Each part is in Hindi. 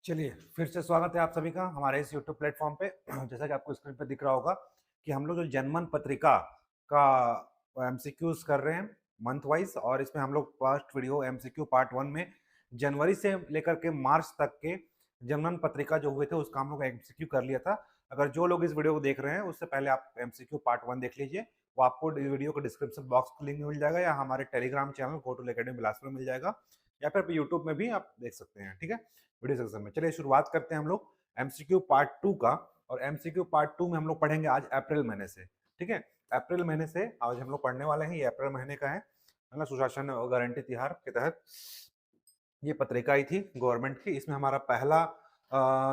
चलिए, फिर से स्वागत है आप सभी का हमारे इस यूट्यूब प्लेटफॉर्म पे। जैसा कि आपको स्क्रीन पे दिख रहा होगा कि हम लोग जो जनमन पत्रिका का एमसीक्यूज कर रहे हैं मंथ वाइज, और इसमें हम लोग फर्स्ट वीडियो एमसीक्यू पार्ट 1 में जनवरी से लेकर के मार्च तक के जनमन पत्रिका जो हुए थे उसका हम लोग एमसीक्यू कर लिया था। अगर जो लोग इस वीडियो को देख रहे हैं उससे पहले आप एमसीक्यू पार्ट 1 देख लीजिए, वो आपको वीडियो के डिस्क्रिप्शन बॉक्स में लिंक मिल जाएगा, या हमारे Telegram channel go to academy Bilaspur मिल जाएगा, या फिर यूट्यूब में भी आप देख सकते हैं। ठीक है, वीडियो सेक्शन में। चलिए शुरुआत करते हैं हम लोग एमसीक्यू पार्ट 2 का। और एमसीक्यू पार्ट 2 में हम लोग पढ़ेंगे आज अप्रैल महीने से। ठीक है, अप्रैल महीने से आज हम लोग पढ़ने वाले हैं। ये अप्रैल महीने का है ना, सुशासन और गारंटी तिहार के तहत ये पत्रिका आई थी गवर्नमेंट की। इसमें हमारा पहला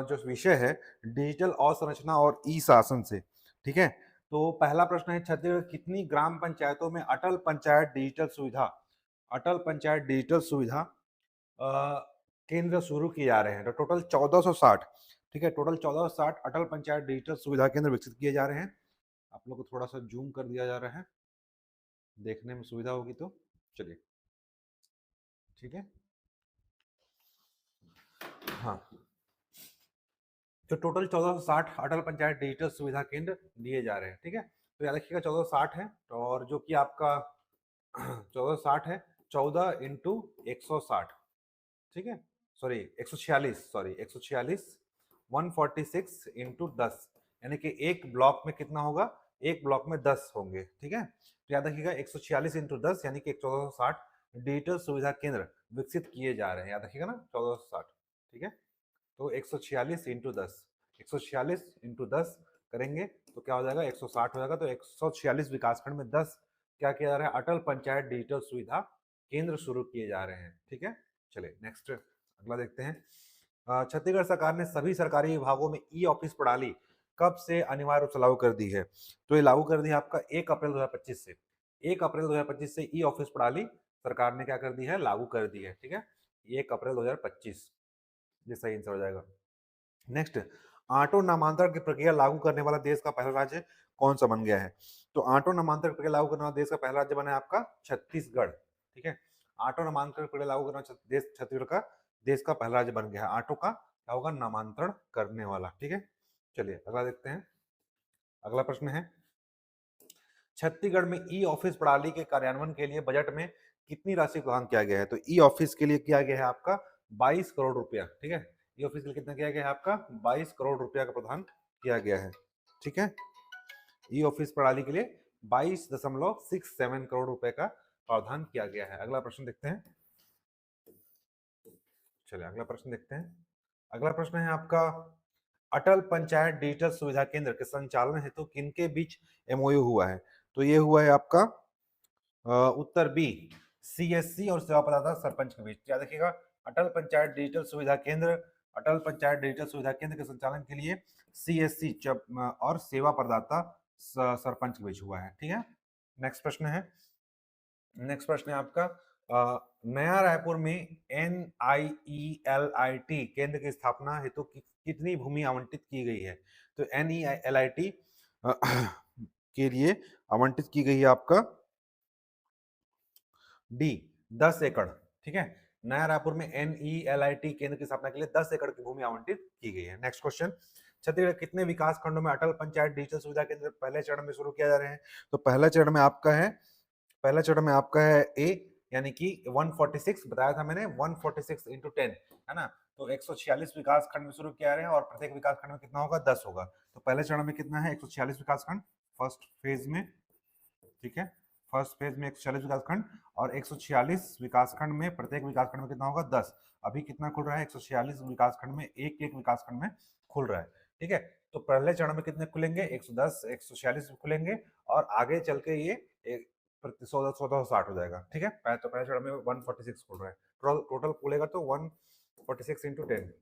जो विषय है डिजिटल अवसंरचना और ई शासन से। ठीक है, तो पहला प्रश्न है, छत्तीसगढ़ कितनी ग्राम पंचायतों में अटल पंचायत डिजिटल सुविधा केंद्र शुरू किए जा रहे हैं? तो टोटल 1460। ठीक है, टोटल 1460 अटल पंचायत डिजिटल सुविधा केंद्र विकसित किए जा रहे हैं। आप लोग को थोड़ा सा जूम कर दिया जा रहा है, देखने में सुविधा होगी तो। चलिए, ठीक है। हाँ, तो टोटल 1460 अटल पंचायत डिजिटल सुविधा केंद्र दिए जा रहे हैं। ठीक है, तो याद रखिएगा 1460 है, और जो कि आपका 1460 है, 14 इंटू 160। ठीक है, सॉरी 146, सॉरी 146, 146 इंटू 10, यानी कि एक ब्लॉक में कितना होगा? एक ब्लॉक में 10 होंगे। ठीक है, तो याद रखिएगा 146 इंटू 10 यानी कि 1460 डिजिटल सुविधा केंद्र विकसित किए जा रहे हैं। याद रखिएगा ना, 1460। ठीक है, तो 146 इंटू 10, 146 इंटू 10 करेंगे तो क्या हो जाएगा? 160 हो जाएगा। तो 146 विकासखंड में 10 क्या किया जा रहा है? अटल पंचायत डिजिटल सुविधा केंद्र शुरू किए जा रहे हैं। ठीक है, चलिए नेक्स्ट अगला देखते हैं। छत्तीसगढ़ सरकार ने सभी सरकारी विभागों में ई ऑफिस प्रणाली कब से अनिवार्य रूप से लागू कर दी है? तो ये लागू कर दी है आपका 1 अप्रैल 2025 से। 1 अप्रैल 2025 से ई ऑफिस प्रणाली सरकार ने क्या कर दी है? लागू कर दी है। ठीक है, 1 अप्रैल 2025, ये सही आंसर हो जाएगा। नेक्स्ट, ऑटो नामांतरण की प्रक्रिया लागू करने वाला देश का पहला राज्य कौन सा बन गया है? तो ऑटो नामांतरण की प्रक्रिया लागू करने वाला देश का पहला राज्य बना है आपका छत्तीसगढ़। ठीक है, ऑटो नामांतरण की प्रक्रिया लागू करने वाला देश छत्तीसगढ़ का देश का पहला राज्य बन गया है। ऑटो का क्या होगा? नामांतरण करने वाला। ठीक है, चलिए अगला देखते हैं। अगला प्रश्न है, छत्तीसगढ़ में ई ऑफिस प्रणाली के कार्यान्वयन के लिए बजट में कितनी राशि प्रदान किया गया है? तो ई ऑफिस के लिए किया गया है आपका 22 करोड़ रुपया। ठीक है, ई ऑफिस के लिए कितना किया गया है? आपका 22 करोड़ रुपया का प्रदान किया गया है। ठीक है, ई ऑफिस प्रणाली के लिए 22.67 करोड़ रुपए का प्रावधान किया गया है। अगला प्रश्न देखते हैं। चलिए अगला प्रश्न देखते हैं। अगला प्रश्न है आपका, अटल पंचायत डिजिटल सुविधा केंद्र के संचालन हेतु किनके बीच एमओयू हुआ है? तो ये हुआ है आपका उत्तर बी, सीएससी और सेवा प्रदाता सरपंच के बीच। याद रखिएगा, अटल पंचायत डिजिटल सुविधा केंद्र, अटल पंचायत डिजिटल सुविधा केंद्र के संचालन के लिए सीएससी और सेवा प्रदाता सरपंच के बीच हुआ है। ठीक है, नेक्स्ट प्रश्न है। नेक्स्ट प्रश्न है आपका, नया रायपुर में NIELIT केंद्र की स्थापना हेतु कितनी भूमि आवंटित की गई है? तो NIELIT के लिए आवंटित की गई है आपका डी, 10 एकड़। ठीक है, नया रायपुर में NELIT केंद्र की स्थापना के लिए 10 एकड़ की भूमि आवंटित की गई है। नेक्स्ट क्वेश्चन, छत्तीसगढ़ कितने विकास खंडों में अटल पंचायत डिजिटल सुविधा केंद्र पहले चरण में शुरू किया जा रहे हैं? तो पहला चरण में आपका है, पहला चरण में आपका है ए, यानी कि 146 बताया था मैंने, 146 इंटू 10 है ना, तो 146 विकास खंड में शुरू किया रहे हैं, और प्रत्येक विकास खंड में कितना होगा? 10 होगा। तो पहले चरण में कितना है? 146 विकास खंड फर्स्ट फेज में। ठीक है, फर्स्ट फेज में 146 विकासखंड, और 146 विकासखंड में प्रत्येक विकासखंड में कितना होगा? 10। अभी कितना खुल रहा है? 146 विकासखंड में एक एक विकासखंड में खुल रहा है। ठीक है, तो पहले चरण में कितने खुलेंगे? 110, 146 खुलेंगे, और आगे चल के ये 1460 हो जाएगा। ठीक है, तो पहले चरण में 146 खुल रहा है, टोटल खुलेगा तो 146 इंटू 10।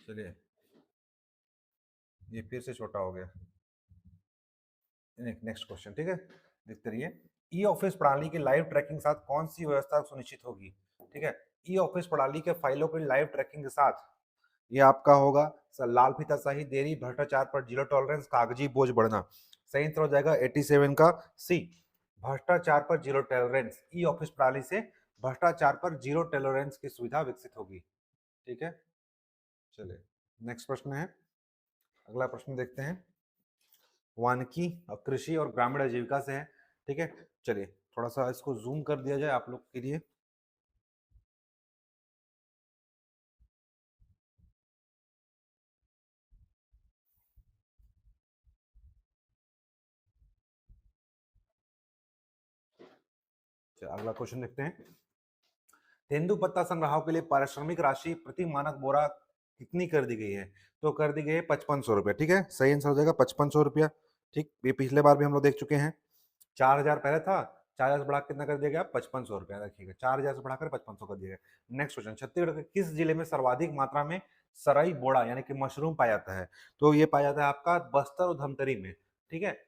चलिए, ये फिर से छोटा हो गया। नेक्स्ट क्वेश्चन, ठीक है, देखते रहिए। ई ऑफिस प्रणाली की लाइव ट्रैकिंग के साथ कौन सी व्यवस्था सुनिश्चित होगी? ठीक है, ई ऑफिस प्रणाली के फाइलों की लाइव ट्रैकिंग के साथ ये आपका होगा लाल फीताशाही, देरी, भ्रष्टाचार पर जीरो टॉलरेंस, कागजी बोझ बढ़ना। सही आंसर हो जाएगा 87 का सी, भ्रष्टाचार पर जीरो टॉलरेंस, ई ऑफिस प्रणाली से भ्रष्टाचार पर जीरो टॉलरेंस की सुविधा विकसित होगी। ठीक है, चलिए नेक्स्ट प्रश्न है, अगला प्रश्न देखते हैं, वानिकी और कृषि और ग्रामीण आजीविका से है। ठीक है, चलिए थोड़ा सा इसको जूम कर दिया जाए आप लोग के लिए। अगला क्वेश्चन देखते हैं, तेंदुपत्ता संग्राहकों के लिए पारिश्रमिक राशि प्रति मानक बोरा कितनी कर दी गई है? तो कर दी गई है 5500 रुपया। ठीक है, सही आंसर हो जाएगा 5500 रुपया। ठीक, ये पिछले बार भी हम लोग देख चुके हैं, 4000 पहले था, 4000 से बढ़ा कितना कर दिया गया? 5500 रुपया। देखिएगा 4000 से बढ़ाकर 5500 कर दिया गया। नेक्स्ट क्वेश्चन, छत्तीसगढ़ के किस जिले में सर्वाधिक मात्रा में सराई बोड़ा यानी कि मशरूम पाया जाता है? तो ये पाया जाता है आपका बस्तर और धमतरी में। ठीक है,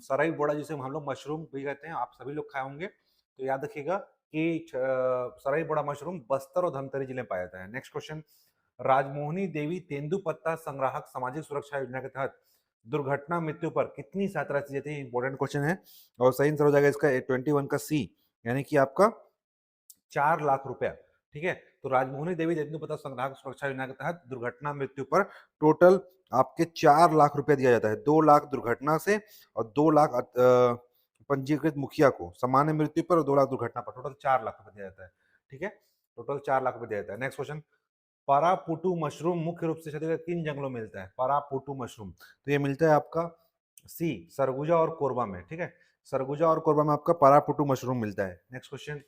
सराई बोड़ा जिसे हम लोग मशरूम भी कहते हैं, आप सभी लोग खाए होंगे, तो याद रखिएगा कि सराई बोड़ा मशरूम बस्तर और धमतरी जिले में पाया जाता है। नेक्स्ट क्वेश्चन, राजमोहनी देवी तेंदुपत्ता संग्राहक सामाजिक सुरक्षा योजना के तहत दुर्घटना मृत्यु पर कितनी सहायता राशि देती है? इंपॉर्टेंट क्वेश्चन है और सही आंसर हो जाएगा इसका 21 का सी, यानी कि आपका 4 लाख रुपया। ठीक है, तो राजमोहनी देवी तेंदुपत्ता संग्राहक सुरक्षा योजना के तहत दुर्घटना मृत्यु पर टोटल आपके 4 लाख रुपया दिया जाता है। 2 लाख दुर्घटना से और 2 लाख पंजीकृत मुखिया को, सामान्य मृत्यु पर और 2 लाख दुर्घटना पर, टोटल 4 लाख रुपया दिया जाता है। ठीक है, टोटल 4 लाख रुपया दिया जाता है। नेक्स्ट क्वेश्चन, पारापुटू मशरूम मुख्य रूप से छत्तीसगढ़ किन जंगलों में मिलता है? पारापुटू मशरूम, तो ये मिलता है आपका सी, सरगुजा और कोरबा में। ठीक है, सरगुजा और कोरबा में आपका पारापुटू मशरूम मिलता है। नेक्स्ट क्वेश्चन,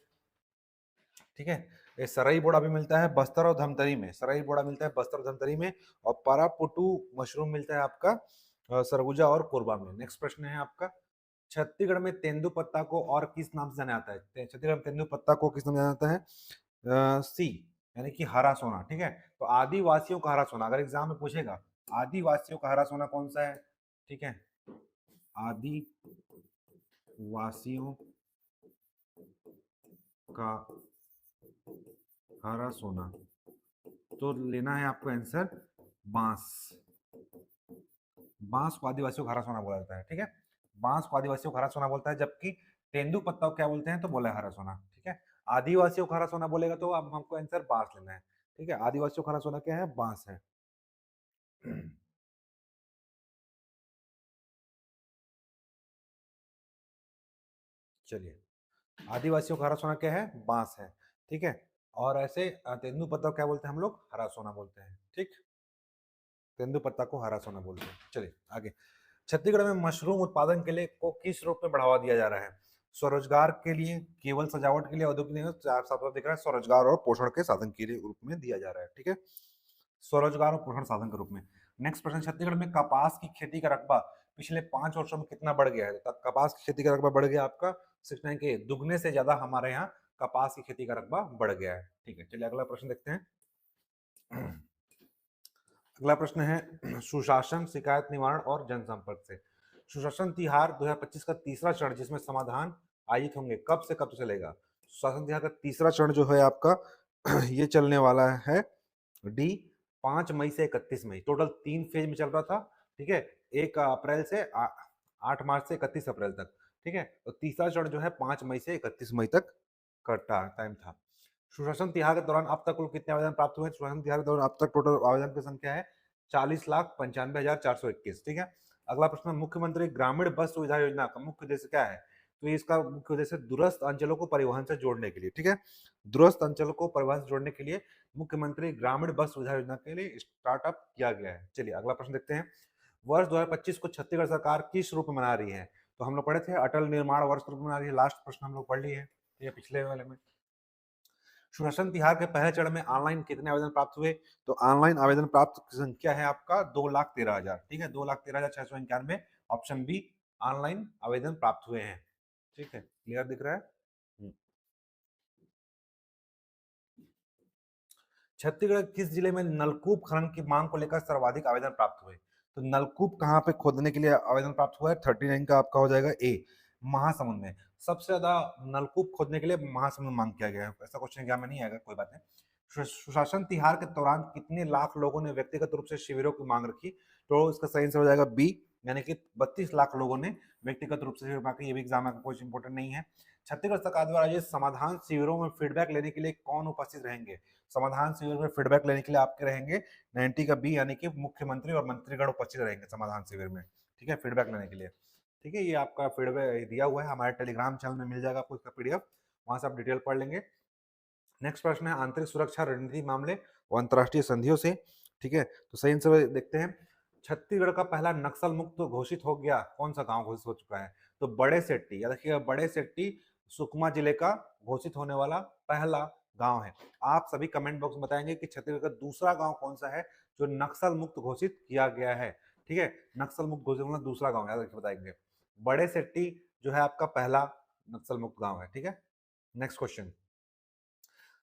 ठीक है, ये सराई बोड़ा भी मिलता है बस्तर और धमतरी में, सराई बोड़ा मिलता है बस्तर और धमतरी में, और पारापुटू मशरूम मिलता है आपका सरगुजा और कोरबा में। नेक्स्ट प्रश्न है आपका, छत्तीसगढ़ में तेंदुपत्ता को और किस नाम से जाना जाता है? छत्तीसगढ़ में तेंदुपत्ता को किस नाम से जाना जाता है? सी, यानी कि हरा सोना। ठीक है, तो आदिवासियों का हरा सोना, अगर एग्जाम में पूछेगा आदिवासियों का हरा सोना कौन सा है? ठीक है, आदिवासियों का हरा सोना, तो लेना है आपको आंसर बांस। बांस को आदिवासियों का हरा सोना बोला जाता है। ठीक है, बांस को आदिवासियों का हरा सोना बोलता है, जबकि तेंदुपत्ता को क्या बोलते हैं? तो बोला है हरा सोना। ठीक है, आदिवासियों का हरा सोना बोलेगा तो अब हमको आंसर बांस लेना है। ठीक है, आदिवासियों का हरा सोना क्या है? बांस है। चलिए, आदिवासियों का हरा सोना क्या है? बांस है। ठीक है, और ऐसे तेंदुपत्ता को क्या बोलते हैं हम लोग? हरा सोना बोलते हैं। ठीक, तेंदुपत्ता को हरा सोना बोलते हैं। चलिए आगे, छत्तीसगढ़ में मशरूम उत्पादन के लिए को किस रूप में बढ़ावा दिया जा रहा है? स्वरोजगार के लिए, केवल सजावट के लिए, औद्योगिक नहीं, साफ साफ दिख रहा है स्वरोजगार और पोषण के साधन के लिए रूप में दिया जा रहा है। ठीक है, स्वरोजगार और पोषण साधन के रूप में। नेक्स्ट प्रश्न, छत्तीसगढ़ में कपास की खेती का रकबा पिछले 5 वर्षों में कितना बढ़ गया है? तो कपास की खेती का रकबा बढ़ गया आपका 69 के दुगने से ज्यादा हमारे यहाँ कपास की खेती का रकबा बढ़ गया है। ठीक है, चलिए अगला प्रश्न देखते हैं। अगला प्रश्न है सुशासन, शिकायत निवारण और जनसंपर्क से। सुशासन तिहार 2025 का तीसरा चरण जिसमें समाधान आयोजित होंगे, कब से कब तक चलेगा? सुशासन तिहार का तीसरा चरण जो है आपका ये चलने वाला है डी 5 मई से 31 मई, टोटल 3 फेज में चल रहा था। ठीक है, 1 अप्रैल से 8 मार्च से 31 अप्रैल तक। ठीक है, तो तीसरा चरण जो है 5 मई से 31 मई तक का टाइम था। सुशासन तिहार के दौरान अब तक कुल कितने आवेदन प्राप्त हुए? सुशासन तिहार के दौरान अब तक टोटल आवेदन की संख्या है 40,95,421। ठीक है, अगला प्रश्न, मुख्यमंत्री ग्रामीण बस सुविधा योजना का मुख्य उद्देश्य क्या है? तो इसका मुख्य उद्देश्य दूरस्थ अंचलों को परिवहन से जोड़ने के लिए। ठीक है, दूरस्थ अंचलों को परिवहन से जोड़ने के लिए मुख्यमंत्री ग्रामीण बस सुविधा योजना के लिए स्टार्टअप किया गया है। चलिए अगला प्रश्न देखते हैं, वर्ष 2025 को छत्तीसगढ़ सरकार किस रूप में मना रही है? तो हम लोग पढ़े थे अटल निर्माण वर्ष रूप में मना रही है, लास्ट प्रश्न हम लोग पढ़ लिए हैं ये पिछले वाले में। सुशासन तिहार के पहले चरण में ऑनलाइन कितने आवेदन प्राप्त हुए? तो ऑनलाइन आवेदन प्राप्त की संख्या है आपका 2,13,000। ठीक है, 2,13,691, ऑप्शन बी ऑनलाइन आवेदन प्राप्त हुए हैं। ठीक है, क्लियर दिख रहा है? छत्तीसगढ़ किस जिले में नलकूप खनन की मांग को लेकर सर्वाधिक आवेदन प्राप्त हुए? तो नलकूप कहाँ पे खोदने के लिए आवेदन प्राप्त हुआ है? 39 का आपका हो जाएगा ए, महासमुंद में। सबसे ज्यादा नलकूप खोदने के लिए महासमुंद मांग किया गया है। ऐसा क्वेश्चन एग्जाम में नहीं आएगा, कोई बात नहीं। सुशासन तिहार के दौरान कितने लाख लोगों ने व्यक्तिगत रूप से शिविरों की मांग रखी? तो इसका सही आंसर हो जाएगा बी, यानी कि 32 लाख लोगों ने व्यक्तिगत रूप से बाकी ये भी एग्जाम में कुछ इंपॉर्टेंट नहीं है। छत्तीसगढ़ सरकार द्वारा आयोजित समाधान शिविरों में फीडबैक लेने के लिए कौन उपस्थित रहेंगे? समाधान शिविर में फीडबैक लेने के लिए आपके रहेंगे 90 का बी, यानी कि मुख्यमंत्री और मंत्रीगण उपस्थित रहेंगे समाधान शिविर में, ठीक है, फीडबैक लेने के लिए। ठीक है, ये आपका फीडबैक दिया हुआ है हमारे टेलीग्राम चैनल में, मिल जाएगा आपको इसका पीडीएफ, वहां से आप डिटेल पढ़ लेंगे। नेक्स्ट प्रश्न है आंतरिक सुरक्षा रणनीति मामले और अंतरराष्ट्रीय संधियों से, ठीक है, तो सही आंसर देखते हैं। छत्तीसगढ़ का पहला नक्सल मुक्त तो घोषित हो गया, कौन सा गांव घोषित हो चुका है? तो बड़े सेट्टी, याद रखिएगा, बड़े सेट्टी सुकमा जिले का घोषित होने वाला पहला गांव है। आप सभी कमेंट बॉक्स में बताएंगे कि छत्तीसगढ़ का दूसरा गांव कौन सा है जो नक्सल मुक्त घोषित किया गया है, ठीक है, नक्सल मुक्त घोषित होना दूसरा गांव, याद रखिए बताएंगे। बड़े सेट्टी जो है आपका पहला नक्सल मुक्त गांव है, ठीक है। नेक्स्ट क्वेश्चन,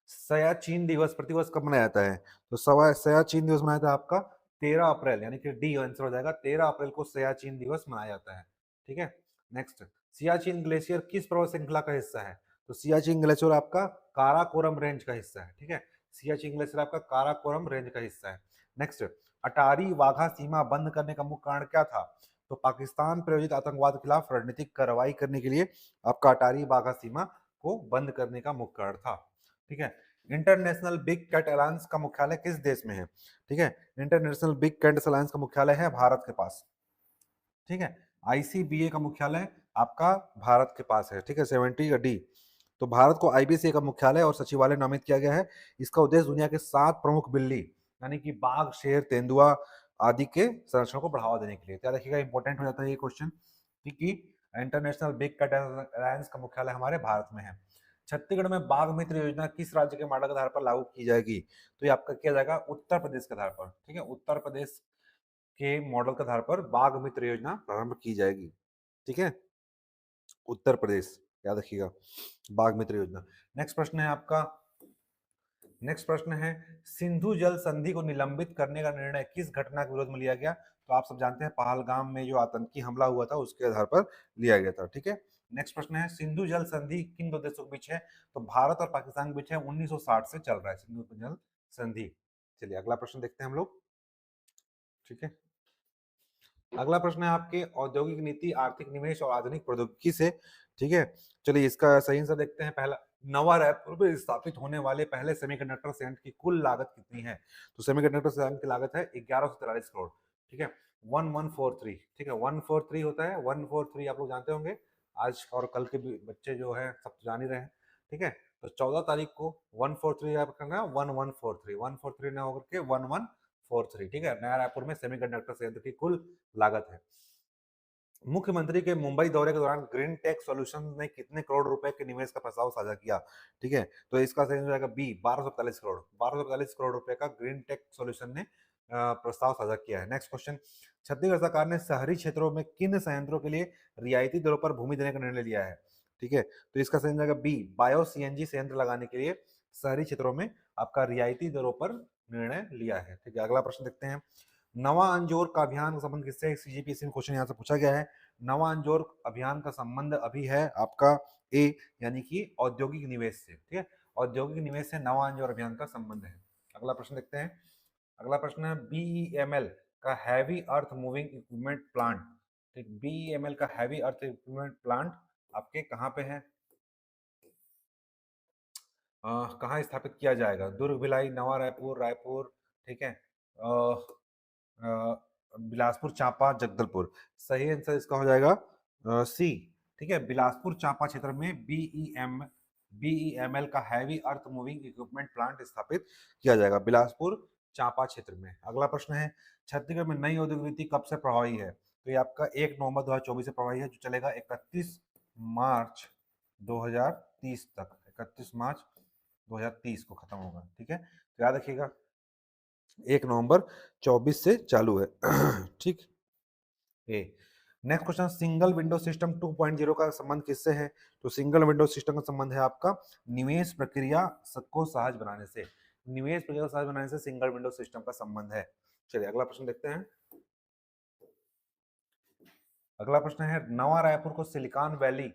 सयाचीन दिवस प्रतिवर्ष कब मनाया जाता है? तो सयाचीन दिवस मनाया जाता है आपका 13 अप्रैल, यानी कि डी आंसर हो जाएगा, 13 अप्रैल को सयाचीन दिवस मनाया जाता है, ठीक है। नेक्स्ट, सियाचिन ग्लेशियर किस पर्वत श्रृंखला का हिस्सा है? तो सियाचिन ग्लेशियर आपका काराकोरम रेंज का हिस्सा है, ठीक है, सियाचिन ग्लेशियर आपका काराकोरम रेंज का हिस्सा है। नेक्स्ट, अटारी वाघा सीमा बंद करने का मुख्य कारण क्या था? तो पाकिस्तान प्रायोजित आतंकवाद के खिलाफ रणनीतिक कार्रवाई करने के लिए आपका अटारी वाघा सीमा को बंद करने का मुख्य कारण था, ठीक है। इंटरनेशनल बिग कैट अलायंस का मुख्यालय किस देश में है? ठीक है, इंटरनेशनल बिग कैट अलायंस का मुख्यालय है भारत के पास, ठीक है। आईसीबीए का मुख्यालय आपका भारत के पास है, ठीक है, 70 का डी। तो भारत को आईबीसी का मुख्यालय और सचिवालय नामित किया गया है। इसका उद्देश्य दुनिया के 7 प्रमुख बिल्ली, यानी कि बाघ, शेर, तेंदुआ आदि के संरक्षण को बढ़ावा देने के लिए। क्या देखिएगा, इंपॉर्टेंट हो जाता है ये क्वेश्चन, क्योंकि इंटरनेशनल बिग कैट अलायंस का मुख्यालय हमारे भारत में है। छत्तीसगढ़ में बाघ मित्र योजना किस राज्य के मॉडल के आधार पर लागू की जाएगी? तो ये आपका किया जाएगा उत्तर प्रदेश के आधार पर, ठीक है, उत्तर प्रदेश के मॉडल के आधार पर बाघ मित्र योजना प्रारंभ की जाएगी, ठीक है, उत्तर प्रदेश, याद रखिएगा, बाघ मित्र योजना। नेक्स्ट प्रश्न है आपका, नेक्स्ट प्रश्न है सिंधु जल संधि को निलंबित करने का निर्णय किस घटना के विरोध में लिया गया? तो आप सब जानते हैं पहलगाम में जो आतंकी हमला हुआ था उसके आधार पर लिया गया था, ठीक है। नेक्स्ट प्रश्न है सिंधु जल संधि किन दो देशों के बीच है? तो भारत और पाकिस्तान के बीच है, 1960 से चल रहा है सिंधु जल संधि। चलिए अगला प्रश्न देखते हैं हम लोग, ठीक है। अगला प्रश्न है आपके औद्योगिक नीति, आर्थिक निवेश और आधुनिक प्रौद्योगिकी से, ठीक है। चलिए इसका सही आंसर देखते हैं। पहला, नवा रायपुर में स्थापित होने वाले पहले सेमीकंडक्टर संयंत्र की कुल लागत कितनी है? तो सेमीकंडक्टर संयंत्र की लागत है 1143 करोड़, ठीक है, 1143, ठीक है, 143 होता है, 143 आप लोग जानते होंगे, आज और कल के बच्चे जो है सब तो जान ही रहे हैं, ठीक है। तो 14 तारीख को 143 आप करना, 1143, 143 ना होकर के 1143, ठीक है, नया रायपुर में सेमीकंडक्टर संयंत्र की कुल लागत है। मुख्यमंत्री के मुंबई दौरे के दौरान ग्रीन टेक सॉल्यूशन ने कितने करोड़ रुपए के निवेश का प्रस्ताव साझा किया? ठीक है, तो इसका सही हो जाएगा बी, 1245 करोड़, 1245 करोड़ रुपए का ग्रीन टेक सॉल्यूशन ने प्रस्ताव साझा किया है। नेक्स्ट क्वेश्चन, छत्तीसगढ़ सरकार ने शहरी क्षेत्रों में किन संयंत्रों के लिए रियायती दरों पर भूमि देने का निर्णय लिया है? ठीक है, तो इसका सही हो जाएगा बी, बायो सीएनजी संयंत्र लगाने के लिए शहरी क्षेत्रों में आपका रियायती दरों पर निर्णय लिया है, ठीक है। अगला प्रश्न देखते हैं, नवा अंजोर का अभियान का संबंध किससे? सीजीपीएससी में क्वेश्चन यहाँ से पूछा गया है। नवा अंजोर अभियान का संबंध अभी है आपका ए, यानी कि औद्योगिक निवेश से, ठीक है, औद्योगिक निवेश से नवा अंजोर अभियान का संबंध है। अगला प्रश्न देखते हैं, अगला प्रश्न है बीईएमएल का heavy earth moving equipment plant, ठीक, बीईएमएल का हैवी अर्थ इक्विपमेंट प्लांट आपके कहाँ पे है, कहाँ स्थापित किया जाएगा? दुर्ग, भिलाई, नवा रायपुर, रायपुर, ठीक है, बिलासपुर, चांपा, जगदलपुर। सही आंसर इसका हो जाएगा सी, ठीक है, बिलासपुर चांपा क्षेत्र में बीईएमएल का heavy earth moving equipment plant स्थापित किया जाएगा बिलासपुर चांपा क्षेत्र में। अगला प्रश्न है छत्तीसगढ़ में नई औद्योगिक नीति कब से प्रभावी है? तो ये आपका 1 नवंबर 2024 से प्रभावी है, जो चलेगा 31 मार्च 2030 तक, 31 मार्च 2030 को खत्म होगा, ठीक है, तो याद रखिएगा 1 नवंबर 24 से चालू है ठीक। ए, next question, single window system 2.0 का संबंध किससे है? तो सिंगल विंडो सिस्टम का संबंध है आपका निवेश प्रक्रिया को सहज बनाने से, निवेश प्रक्रिया को सहज बनाने से सिंगल विंडो सिस्टम का संबंध है। चलिए अगला प्रश्न देखते हैं, अगला प्रश्न है नवा रायपुर को सिलिकॉन वैली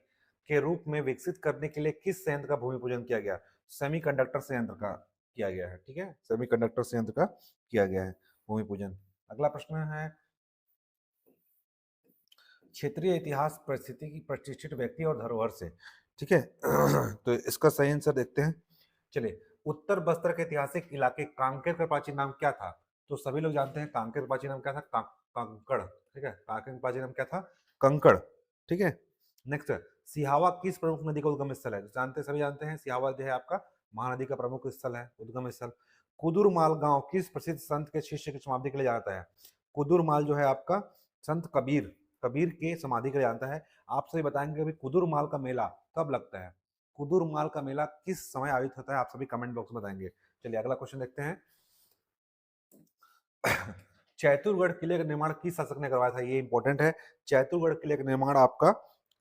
के रूप में विकसित करने के लिए किस संयंत्र का भूमि पूजन किया गया? सेमीकंडक्टर संयंत्र का किया गया है, ठीक है, सेमीकंडक्टर संयंत्र का किया गया है भूमि पूजन। अगला प्रश्न है क्षेत्रीय इतिहास परिस्थिति की प्रतिष्ठित व्यक्ति और धरोहर से, ठीक है। तो इसका सही आंसर देखते हैं। चलिए, उत्तर बस्तर के ऐतिहासिक इलाके कांकेर का प्राचीन नाम क्या था? तो सभी लोग जानते हैं कांकेर का प्राचीन नाम क्या था, कंकड़, ठीक है। कांकेर का प्राचीन नाम क्या था, कंकड़, ठीक है। नेक्स्ट, सिहावा किस प्रमुख नदी का उद्गम स्थल है? जानते सभी जानते हैं, सिहावा जो है आपका महानदी का प्रमुख स्थल है, उद्गम स्थल। कुदुरमाल गांव किस प्रसिद्ध संत के शिष्य की समाधि के लिए जाता है? कुदुरमाल जो है आपका संत कबीर, कबीर के समाधि के लिए जानता है। आप सभी बताएंगे अभी कुदुरमाल का मेला कब लगता है? कुदुरमाल का मेला किस समय आयोजित होता है? आप सभी कमेंट बॉक्स में बताएंगे। चलिए अगला क्वेश्चन देखते हैं। चैतुरगढ़ किले का निर्माण किस शासक ने करवाया था? ये इंपॉर्टेंट है। चैतुरगढ़ किले का निर्माण आपका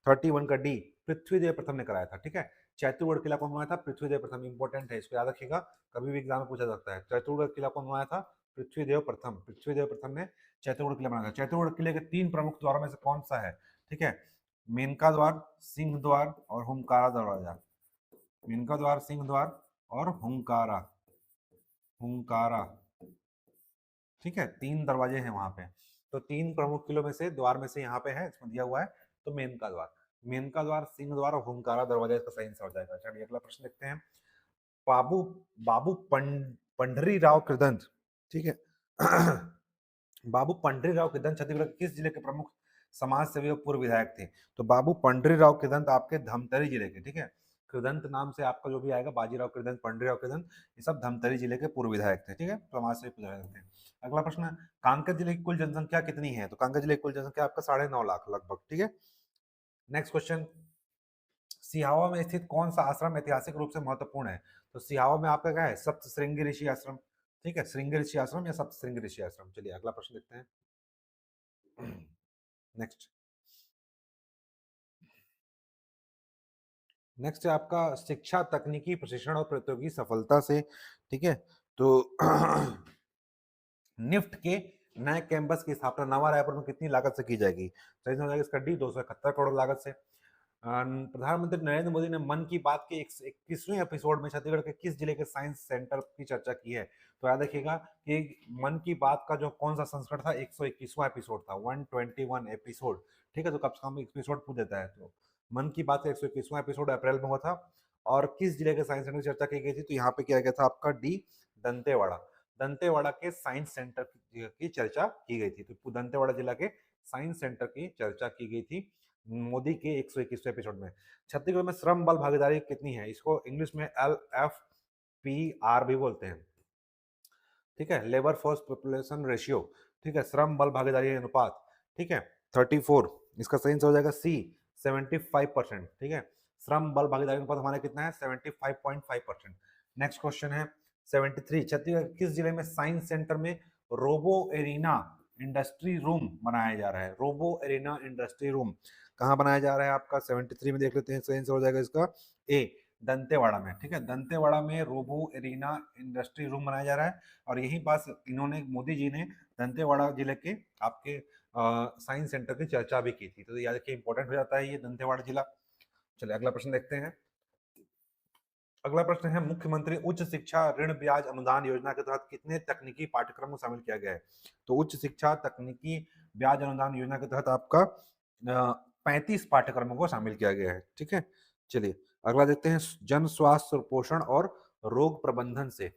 31 का डी पृथ्वीदेव प्रथम ने कराया था, ठीक है। चैतुरगढ़ किला कौन बनाया था? पृथ्वीदेव प्रथम। इंपॉर्टेंट है, इसको याद रखिएगा, कभी भी एग्जाम में पूछा सकता है। चैतुरगढ़ किला कौन बनाया था? पृथ्वीदेव प्रथम। पृथ्वीदेव प्रथम ने चैतुरगढ़ किला बनाया था। चैतुरगढ़ किले के 3 प्रमुख द्वारों में से कौन सा है? ठीक है, मेनका द्वार, सिंह द्वार और हुंकारा दरवाजा। मेनका द्वार, सिंह द्वार और हुंकारा, हुंकारा, ठीक है। 3 दरवाजे हैं वहां पे। तो 3 प्रमुख किलों में से द्वार में से यहाँ पे है, इसमें दिया हुआ है। तो मेनका द्वार, मेनका द्वार, सिंह द्वार और हुंकारा दरवाजा इसका सही आंसर हो जाएगा। चलिए अगला प्रश्न देखते हैं। बाबू बाबू पंडरी राव कृदंत, ठीक है। बाबू पंडरी राव कृदंत छत्तीसगढ़ के किस जिले के प्रमुख समाज सेवी और पूर्व विधायक थे? तो बाबू पंडरी राव कृदंत आपके धमतरी जिले के, ठीक है। कृदंत नाम से आपका जो भी आएगा, बाजीराव कृदंत, पंडरी राव कृदंत, ये सब धमतरी जिले के पूर्व विधायक थे, ठीक है। समाज सेवी विधायक थे। अगला प्रश्न, कांकेर जिले की कुल जनसंख्या कितनी है? तो कांकेर जिले की कुल जनसंख्या आपका 9.5 लाख लगभग, ठीक है। नेक्स्ट क्वेश्चन, सिहावा में स्थित कौन सा आश्रम ऐतिहासिक रूप से महत्वपूर्ण है? तो सिहावा में आपका क्या है? सप्त श्रृंगी ऋषि आश्रम, ठीक है। श्रृंगी ऋषि आश्रम या सप्त श्रृंगी ऋषि आश्रम। चलिए अगला प्रश्न देखते हैं। नेक्स्ट, नेक्स्ट है आपका शिक्षा तकनीकी प्रशिक्षण और प्रौद्योगिकी सफलता से, ठीक है। तो निफ्ट के नए कैंपस की स्थापना नवा रायपुर में कितनी लागत से की जाएगी? सही हो जाएगा इसका डी 271 करोड़ लागत से। प्रधानमंत्री नरेंद्र मोदी ने मन की बात के 21वें एपिसोड में छत्तीसगढ़ के किस जिले के साइंस सेंटर की चर्चा की है? तो याद रखिएगा कि मन की बात का जो कौन सा संस्करण था, 121वां एपिसोड था, 121 एपिसोड, ठीक है। तो कब से कम एपिसोड पूछ देता है। तो मन की बात का 121वां एपिसोड अप्रैल में हुआ था। और किस जिले के साइंस सेंटर की चर्चा की गई थी? तो यहाँ पे किया गया था आपका डी दंतेवाड़ा, दंतेवाड़ा के साइंस सेंटर की चर्चा की गई थी। तो दंतेवाड़ा जिला के साइंस सेंटर की चर्चा की गई थी मोदी के 121वें एपिसोड में। छत्तीसगढ़ में श्रम बल भागीदारी कितनी है? इसको इंग्लिश में LFPR भी बोलते हैं, ठीक है। लेबर फोर्स पॉपुलेशन रेशियो, ठीक है। श्रम बल भागीदारी अनुपात, ठीक है, 34। इसका सही आंसर हो जाएगा सी 75%, ठीक है। श्रम बल भागीदारी अनुपात हमारा कितना है? 75.5%। नेक्स्ट क्वेश्चन है 73, छत्तीसगढ़ किस जिले में साइंस सेंटर में रोबो एरिना इंडस्ट्री रूम बनाया जा रहा है? रोबो एरिना इंडस्ट्री रूम कहाँ बनाया जा रहा है आपका? 73 में देख लेते हैं। सही आंसर हो जाएगा इसका ए दंतेवाड़ा में, ठीक है। दंतेवाड़ा में रोबो एरिना इंडस्ट्री रूम बनाया जा रहा है। और यहीं पास इन्होंने, मोदी जी ने दंतेवाड़ा जिले के आपके साइंस सेंटर की चर्चा भी की थी। तो याद रखिए इंपॉर्टेंट हो जाता है ये दंतेवाड़ा जिला। चलिए अगला प्रश्न देखते हैं। अगला प्रश्न है, मुख्यमंत्री उच्च शिक्षा ऋण ब्याज अनुदान योजना के तहत कितने तकनीकी पाठ्यक्रम को शामिल किया गया है? तो उच्च शिक्षा तकनीकी ब्याज अनुदान योजना के तहत आपका 35 पाठ्यक्रमों को शामिल किया गया है, ठीक है। चलिए अगला देखते हैं, जन स्वास्थ्य पोषण और रोग प्रबंधन से।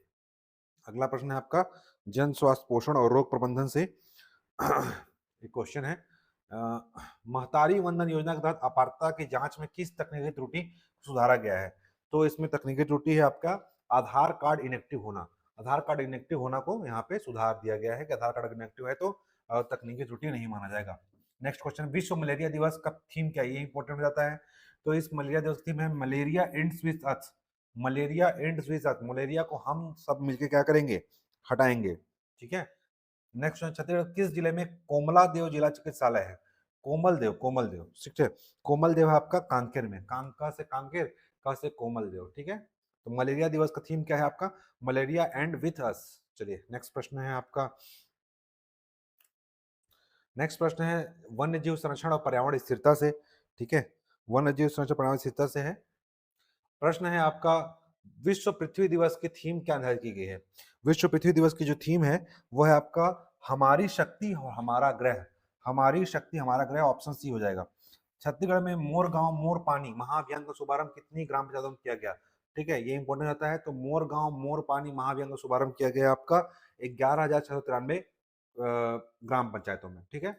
अगला प्रश्न है आपका जन स्वास्थ्य पोषण और रोग प्रबंधन से। एक क्वेश्चन है, महतारी वंदन योजना के तहत अपात्रता की जांच में किस तकनीकी त्रुटि सुधारा गया है? तो इसमें तकनीकी त्रुटि है आपका आधार कार्ड इनेक्टिव होना। आधार कार्ड इनेक्टिव होना को यहाँ पे सुधार दिया गया है कि आधार कार्ड इनेक्टिव है तो तकनीकी त्रुटि नहीं माना जाएगा। नेक्स्ट क्वेश्चन, विश्व मलेरिया दिवस का थीम क्या है? ये इंपॉर्टेंट हो जाता है। तो इस मलेरिया दिवस की थीम है malaria ends with us. Malaria ends with us, malaria को हम सब मिलकर क्या करेंगे? हटाएंगे, ठीक है। नेक्स्ट छत्तीसगढ़ किस जिले में कोमला देव जिला चिकित्सालय है? कोमल देव, कोमल देव, ठीक है। कोमल देव है आपका कांकेर में, कांका से कांकेर, का से कोमल देव, ठीक है। तो मलेरिया दिवस का थीम क्या है आपका? Malaria and with us. चलिए नेक्स्ट प्रश्न है आपका, नेक्स्ट प्रश्न है वन्य जीव संरक्षण और पर्यावरण स्थिरता से, ठीक है। वन्य जीव संरक्षण पर्यावरण स्थिरता से है। प्रश्न है आपका, विश्व पृथ्वी दिवस की थीम क्या निर्धारित की गई है? विश्व पृथ्वी दिवस की जो थीम है वो है आपका हमारी शक्ति और हमारा ग्रह, हमारी शक्ति हमारा ग्रह, ऑप्शन सी हो जाएगा। छत्तीसगढ़ में मोर गांव मोर पानी महाअभियान का शुभारंभ कितनी ग्राम पंचायतों में किया गया? ठीक है, ये इंपॉर्टेंट होता है। तो मोर गांव मोर पानी महाअभियान का शुभारंभ किया गया आपका 11,693 ग्राम पंचायतों में। ठीक है,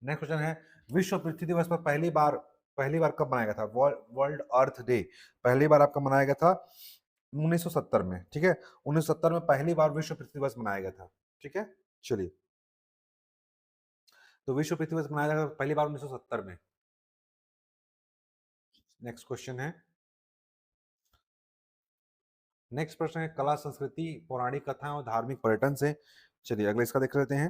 नेक्स्ट क्वेश्चन है, विश्व पृथ्वी दिवस पर पहली बार कब मनाया गया था? वर्ल्ड अर्थ डे पहली बार आपका मनाया गया था 1970 में। ठीक है, 1970 में पहली बार विश्व पृथ्वी दिवस मनाया गया था। ठीक है, चलिए, तो विश्व पृथ्वी दिवस मनाया गया पहली बार 1970 में। नेक्स्ट क्वेश्चन है, नेक्स्ट प्रश्न है, कला संस्कृति पौराणिक कथाएं और धार्मिक पर्यटन से। चलिए अगले इसका देख लेते हैं।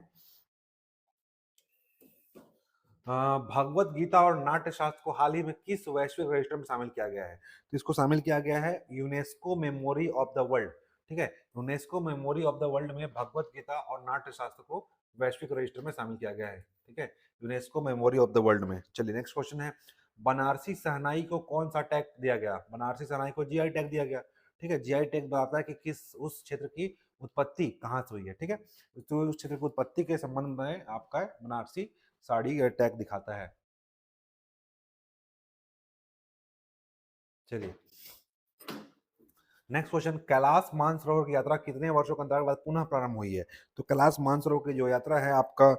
भगवत गीता और नाट्य शास्त्र को हाल ही में किस वैश्विक रजिस्टर में शामिल किया गया है? तो इसको शामिल किया गया है UNESCO memory of the world. ठीक है, UNESCO memory of the world में भगवत गीता और नाट्य शास्त्र को वैश्विक रजिस्टर में शामिल किया गया है। ठीक है, UNESCO memory of the world में। चलिए नेक्स्ट क्वेश्चन है, बनारसी शहनाई को कौन सा टैग दिया गया? बनारसी शहनाई को जीआई टैग दिया गया। ठीक है, जीआई टैग बताता है कि किस उस क्षेत्र की उत्पत्ति कहाँ से हुई है। ठीक है, तो उस क्षेत्र की उत्पत्ति के संबंध में आपका बनारसी साड़ी टैग दिखाता है। चलिए नेक्स्ट क्वेश्चन, कैलाश मानसरोवर की यात्रा कितने वर्षों के अंतराल के बाद पुनः प्रारंभ हुई है? तो कैलाश मानसरोवर की जो यात्रा है आपका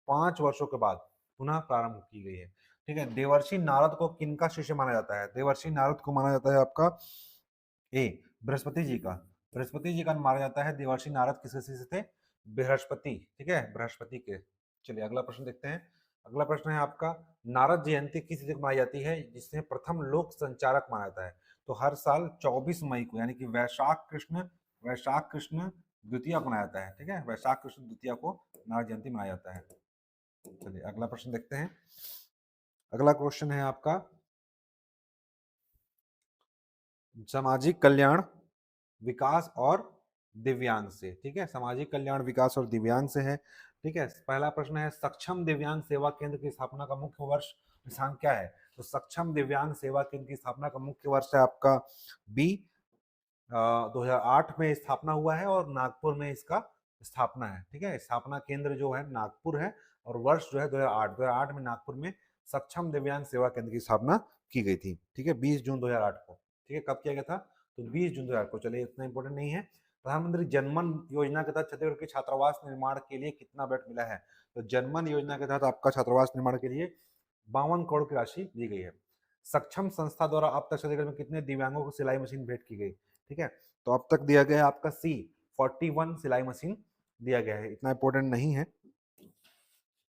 5 वर्षों के बाद पुनः प्रारंभ की गई है। ठीक है, देवर्षि नारद को किनका शिष्य माना जाता है? देवर्षि नारद को माना जाता है आपका ए बृहस्पति जी का। बृहस्पति जी का माना जाता है। देवर्षि नारद किसके शिष्य थे? बृहस्पति। ठीक है, बृहस्पति के। चलिए अगला प्रश्न देखते हैं। अगला प्रश्न है आपका, नारद जयंती किस तिथि को मनाई जाती है जिसमें प्रथम लोक संचारक माना जाता है? तो हर साल 24 मई को, यानी कि वैशाख कृष्ण द्वितीया को मनाया जाता है। ठीक है, वैशाख कृष्ण द्वितीया को नारद जयंती मनाया जाता है। चलिए अगला प्रश्न देखते हैं। अगला क्वेश्चन है आपका, सामाजिक कल्याण विकास और दिव्यांग से। ठीक है, सामाजिक कल्याण विकास और दिव्यांग से है। ठीक है, पहला प्रश्न है, सक्षम दिव्यांग सेवा केंद्र की स्थापना का मुख्य वर्ष दिनांक क्या है? तो सक्षम दिव्यांग सेवा केंद्र की स्थापना का मुख्य वर्ष है आपका बी 2008 में स्थापना हुआ है और नागपुर में इसका स्थापना है। ठीक है, स्थापना केंद्र जो है नागपुर है और वर्ष जो है 2008 में नागपुर में सक्षम दिव्यांग सेवा केंद्र की स्थापना की गई थी। ठीक है, 20 जून 2008 को। ठीक है, कब किया गया था? तो 20 जून 2008 को। चलिए इतना इंपॉर्टेंट नहीं है। प्रधानमंत्री जनमन योजना के तहत छत्तीसगढ़ के छात्रावास निर्माण के लिए कितना बजट मिला है? तो जनमन योजना के तहत आपका छात्रावास निर्माण के लिए 52 करोड़ की राशि दी गई है। सक्षम संस्था द्वारा अब तक छत्तीसगढ़ में कितने दिव्यांगों को सिलाई मशीन भेंट की गई? ठीक है, तो अब तक दिया गया है आपका सी 41 सिलाई मशीन दिया गया है। इतना इंपॉर्टेंट नहीं है।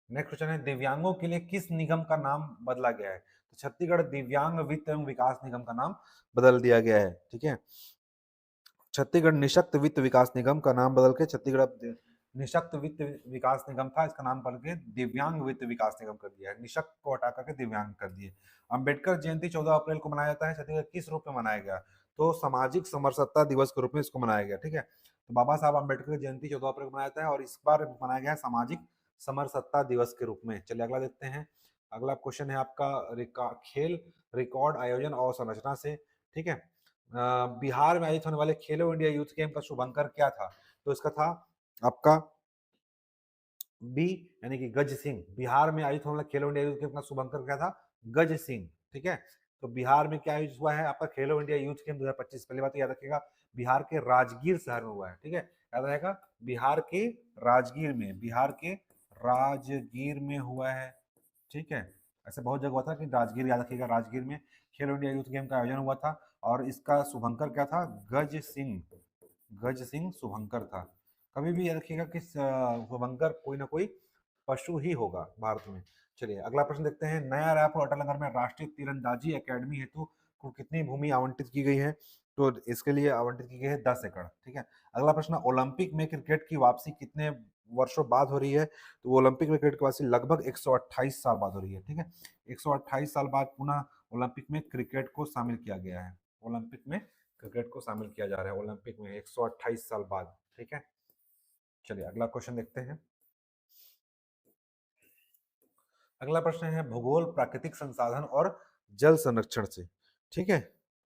नेक्स्ट क्वेश्चन है, दिव्यांगों के लिए किस निगम का नाम बदला गया है? तो छत्तीसगढ़ दिव्यांग वित्त एवं विकास निगम का नाम बदल दिया गया है। ठीक है, छत्तीसगढ़ निशक्त वित्त विकास निगम का नाम बदल के छत्तीसगढ़ निशक्त वित्त विकास निगम था, इसका नाम बदल के दिव्यांग वित्त विकास निगम कर दिया है। निशक्त को हटा करके दिव्यांग कर दिए। अंबेडकर जयंती 14 अप्रैल को मनाया जाता है, छत्तीसगढ़ किस रूप में मनाया गया? तो सामाजिक समरसत्ता दिवस के रूप में इसको मनाया गया। ठीक है, तो बाबा साहब अम्बेडकर की जयंती 14 अप्रैल को मनाया जाता है और इस बार मनाया गया है सामाजिक समरसत्ता दिवस के रूप में। चलिए अगला देखते हैं। अगला क्वेश्चन है आपका खेल रिकॉर्ड आयोजन और संरचना से। ठीक है, बिहार में आयोजित होने वाले खेलो इंडिया यूथ गेम का शुभंकर क्या था? तो इसका था आपका बी, यानी कि गज सिंह। बिहार में आयोजित होने वाला खेलो इंडिया यूथ गेम का शुभंकर क्या था? गज सिंह। ठीक है, तो बिहार में क्या आयोजित हुआ है आपका खेलो इंडिया यूथ गेम 2025? पहली बात तो याद रखिएगा, बिहार के राजगीर शहर में हुआ है। ठीक है, याद रहेगा, बिहार के राजगीर में हुआ है। ठीक है, ऐसे बहुत जगह हुआ था कि राजगीर, याद रखिएगा, राजगीर में खेलो इंडिया यूथ गेम का आयोजन हुआ था और इसका शुभंकर क्या था? गज सिंह शुभंकर था। कभी भी याद रखिएगा कि शुभंकर कोई ना कोई पशु ही होगा भारत में। चलिए अगला प्रश्न देखते हैं। नया रायपुर अटल नगर में राष्ट्रीय तीरंदाजी एकेडमी हेतु को कितनी भूमि आवंटित की गई है? तो इसके लिए आवंटित की गई है 10 एकड़। ठीक है, अगला प्रश्न, ओलंपिक में क्रिकेट की वापसी कितने वर्षों बाद हो रही है? तो ओलंपिक में क्रिकेट की वापसी लगभग 128 साल बाद हो रही है। ठीक है, 128 साल बाद पुनः ओलंपिक में क्रिकेट को शामिल किया गया है। ओलंपिक में क्रिकेट को शामिल किया जा रहा है ओलंपिक में 128 साल बाद। ठीक है, चलिए अगला क्वेश्चन देखते हैं। अगला प्रश्न है, भूगोल प्राकृतिक संसाधन और जल संरक्षण से। ठीक है,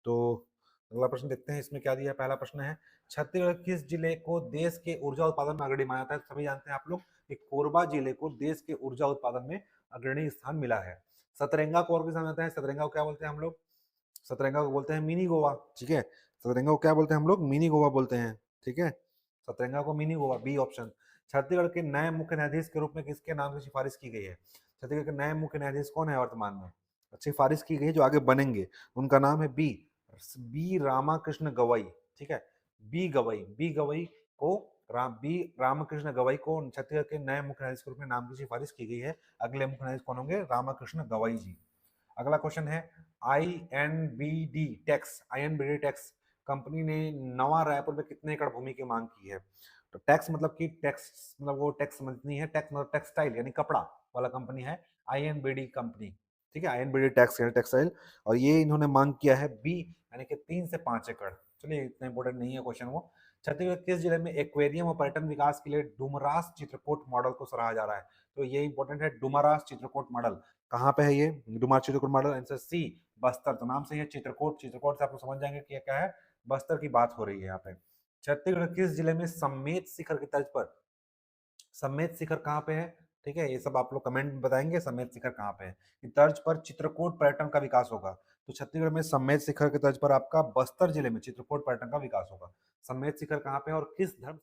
तो अगला प्रश्न देखते हैं, इसमें क्या दिया है। पहला प्रश्न है, छत्तीसगढ़ किस जिले को देश के ऊर्जा उत्पादन में अग्रणी माना जाता है। सभी जानते हैं आप लोग कि कोरबा जिले को देश के ऊर्जा उत्पादन में अग्रणी स्थान मिला है। सतरंगा को और भी समझते हैं, सतरंगा को क्या बोलते हैं हम लोग, सतरंगा को बोलते हैं मिनी गोवा, ठीक है। सतरंगा को क्या बोलते हैं हम लोग, मिनी गोवा बोलते हैं, ठीक है। सतरंगा को mini Goa, B option. Chhattisgarh के नए मुख्य न्यायाधीश के रूप में किसके नाम की सिफारिश की गई है। छत्तीसगढ़ के नए मुख्य न्यायाधीश कौन है वर्तमान में, सिफारिश की गई है जो आगे बनेंगे, उनका नाम है बी रामाकृष्ण गवई, ठीक है। बी गवई को बी रामकृष्ण गवई को छत्तीसगढ़ के नए मुख्य न्यायाधीश के रूप में नाम की सिफारिश की गई है। अगले मुख्य न्यायाधीश कौन होंगे, रामकृष्ण गवई जी। अगला क्वेश्चन है, आईएनबीडी टैक्स कंपनी ने नवा रायपुर में कितने एकड़ भूमि की मांग की है। तो टैक्स मतलब कि टैक्स मतलब वो टैक्स नहीं है, टैक्स मतलब टेक्सटाइल यानी कपड़ा वाला कंपनी है आईएनबीडी कंपनी, ठीक है। आईएनबीडी टैक्स यानी टेक्सटाइल, और ये इन्होंने मांग किया है बी यानी कि 3 से 5 एकड़। चलिए इतना इंपॉर्टेंट नहीं है क्वेश्चन वो। छत्तीसगढ़ किस जिले में एक्वेरियम और पर्यटन विकास के लिए डुमरास चित्रकूट मॉडल को सराहा जा रहा है। तो ये इंपॉर्टेंट है, डुमरास चित्रकूट मॉडल कहाँ पे है ये, Dumras Chitrakoot model, answer C Bastar. तो नाम से ही चित्रकूट, चित्रकूट से आप लोग समझ जाएंगे कि क्या है, बस्तर की बात हो रही है यहाँ पे। छत्तीसगढ़ किस जिले में सम्मेत शिखर की तर्ज पर, सम्मेत शिखर कहाँ पे है, ठीक है। ये सब आप लोग कमेंट में बताएंगे सम्मेत शिखर कहाँ पे है, कि तर्ज पर चित्रकूट पर्यटन का विकास होगा। तो छत्तीसगढ़ में सम्मेत शिखर के तर्ज पर आपका बस्तर जिले में चित्रकूट पर्यटन का विकास होगा। सम्मेत शिखर कहाँ पे है और किस धर्म।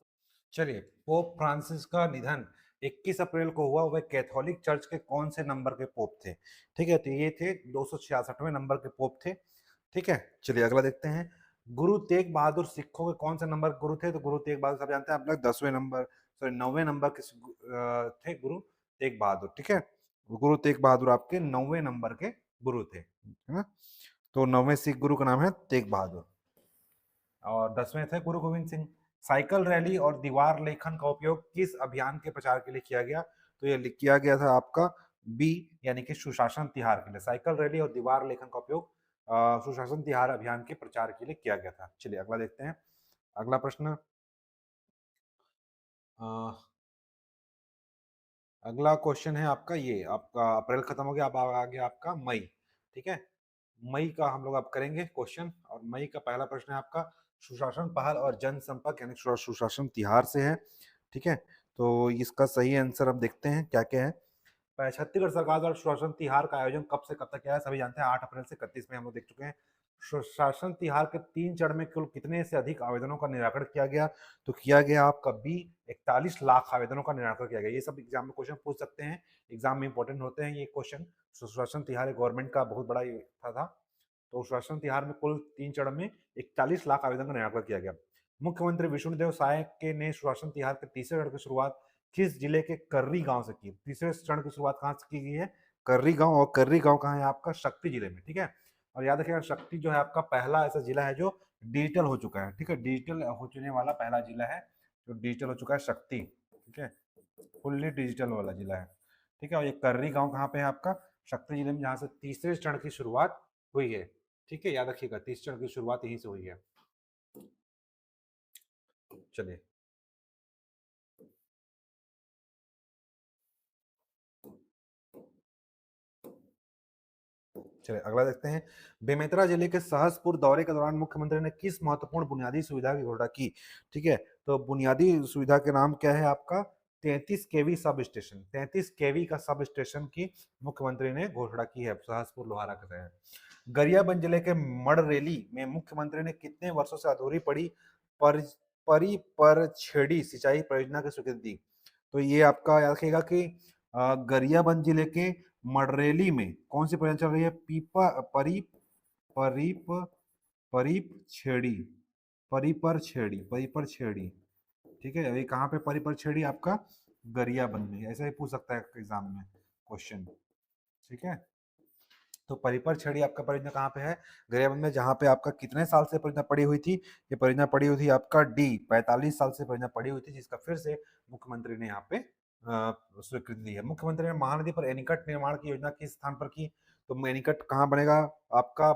चलिए, पोप फ्रांसिस का निधन 21 अप्रैल को हुआ, वह कैथोलिक चर्च के कौन से नंबर के पोप थे, ठीक है। तो ये थे 266वें नंबर के पोप थे, ठीक है। चलिए अगला देखते हैं, गुरु तेग बहादुर सिखों के कौन से नंबर गुरु थे। तो गुरु तेग बहादुर सब जानते हैं आप लोग 10वें नंबर, सॉरी 9वें नंबर के थे गुरु तेग बहादुर, ठीक है। गुरु तेग बहादुर आपके 9वें नंबर के गुरु थे, है ना। तो 9वें सिख गुरु का नाम है तेग बहादुर, और 10वें थे गुरु गोविंद सिंह। साइकिल रैली और दीवार लेखन का उपयोग किस अभियान के प्रचार के लिए किया गया। तो ये किया गया था आपका बी यानी कि सुशासन तिहार के लिए। साइकिल रैली और दीवार लेखन का उपयोग सुशासन तिहार अभियान के प्रचार के लिए किया गया था। चलिए अगला देखते हैं, अगला प्रश्न, अगला क्वेश्चन है आपका, ये आपका अप्रैल खत्म हो गया, अब आ गया आपका मई, ठीक है। मई का हम लोग अब करेंगे क्वेश्चन, और मई का पहला प्रश्न है आपका सुशासन पहल और जनसंपर्क यानी सुशासन तिहार से है, ठीक है। तो इसका सही आंसर अब देखते हैं क्या क्या है। छत्तीसगढ़ सरकार द्वारा सुशासन तिहार का आयोजन कब से कब तक किया है, सभी जानते हैं 8 अप्रैल से 31 में हम लोग देख चुके हैं। सुशासन तिहार के 3 चरण में कुल कितने से अधिक आवेदनों का निराकरण किया गया। तो किया गया आपका बी 41 लाख आवेदनों का निराकरण किया गया। ये सब एग्जाम में क्वेश्चन पूछ सकते हैं, एग्जाम में इंपॉर्टेंट होते हैं ये क्वेश्चन। सुशासन तिहार गवर्नमेंट का बहुत बड़ा था। तो सुशासन तिहार में कुल 3 चरण में 41 लाख आवेदन का निराकरण किया गया। मुख्यमंत्री विष्णुदेव साय के ने सुशासन तिहार के तीसरे चरण की शुरुआत किस जिले के कर्री गांव से की। तीसरे चरण की शुरुआत कहाँ से की गई है, कर्री गांव, और कर्री गांव कहाँ है आपका, शक्ति जिले में, ठीक है। और याद रखिएगा शक्ति जो है आपका पहला ऐसा जिला है जो डिजिटल हो चुका है, ठीक है। डिजिटल हो चुने वाला पहला जिला है जो डिजिटल हो चुका है, शक्ति, ठीक है। फुल्ली डिजिटल वाला जिला है, ठीक है। और ये कर्री गांव कहाँ पे है आपका, शक्ति जिले में, जहाँ से तीसरे चरण की शुरुआत हुई है, ठीक है। याद रखिएगा तीसरे चरण की शुरुआत यहीं से हुई है। चलिए चलिए अगला देखते हैं, बेमेतरा जिले के सहसपुर दौरे के दौरान मुख्यमंत्री ने किस महत्वपूर्ण बुनियादी सुविधा की घोषणा की, ठीक है। तो बुनियादी सुविधा के नाम क्या है आपका, 33 केवी सब स्टेशन, 33 केवी का सब स्टेशन की मुख्यमंत्री ने घोषणा की है सहसपुर लोहारा के तहत। गरियाबंद जिले के मड़रेली में मुख्यमंत्री ने कितने वर्षों से अधूरी पड़ी पर परिपरछेड़ी सिंचाई परियोजना की स्वीकृति दी। तो ये आपका याद रखिएगा कि गरियाबंद जिले के मडरेली में कौन सी परियोजना चल रही है, पीपा परीप परीप परीप छेड़ी, परिपर छेड़ी, परिपर छेड़ी, ठीक है। अभी कहाँ पे परिपर छेड़ी आपका, गरियाबंद में, ऐसा ही पूछ सकता है एग्जाम में क्वेश्चन, ठीक है। तो परिपर छड़ी आपका परियोजना कहाँ पे है, गरियाबंद में, जहाँ पे आपका कितने साल से परियोजना पड़ी हुई थी, ये परियोजना पड़ी हुई थी आपका डी 45 साल से परियोजना पड़ी हुई थी, जिसका फिर से मुख्यमंत्री ने यहाँ पे स्वीकृति दी है। मुख्यमंत्री ने महानदी पर एनीकट निर्माण की योजना किस स्थान पर की। तो एनीकट कहाँ बनेगा आपका,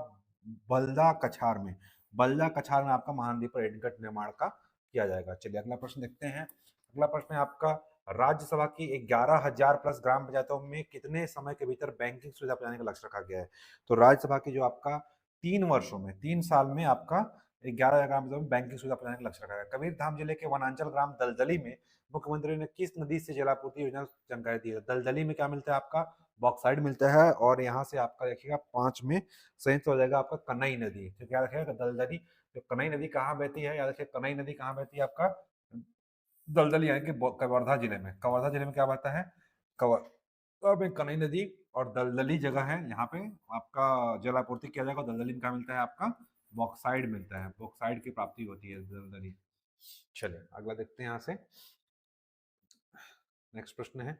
बल्दा कछार में, बल्दा कछार में आपका महानदी पर एनीकट निर्माण का किया जाएगा। चलिए अगला प्रश्न देखते हैं, अगला प्रश्न है आपका, राज्यसभा की 11,000 प्लस ग्राम पंचायतों में कितने समय के भीतर बैंकिंग सुविधा पहुंचाने का लक्ष्य रखा गया है। तो राज्यसभा की जो आपका 3 वर्षों में, 3 साल में आपका 11,000 ग्राम पंचायतों में बैंकिंग सुविधा प्रदान का लक्ष्य रखा गया। कबीरधाम जिले के वनांचल ग्राम दलदली में मुख्यमंत्री ने किस नदी से जलापूर्ति योजना की जानकारी दी है? दलदली में क्या मिलता है आपका? बॉक्साइड मिलता है, और यहाँ से आपका देखिएगा 5 में संयुक्त हो जाएगा आपका कनई नदी। तो क्या रखेगा? दलदली। तो कनई नदी कहाँ बहती है? याद रखिए, कनई नदी कहाँ बहती है आपका? दलदली यानी कि कवर्धा जिले में। कवर्धा जिले में क्या बहता है? कवर्धा में कनई नदी और दलदली जगह है, यहाँ पे आपका जलापूर्ति किया जाएगा। दलदली में क्या मिलता है आपका? बॉक्साइड मिलता है, बॉक्साइड की प्राप्ति होती है दलदली। चलिए अगला देखते हैं यहाँ से। नेक्स्ट प्रश्न है,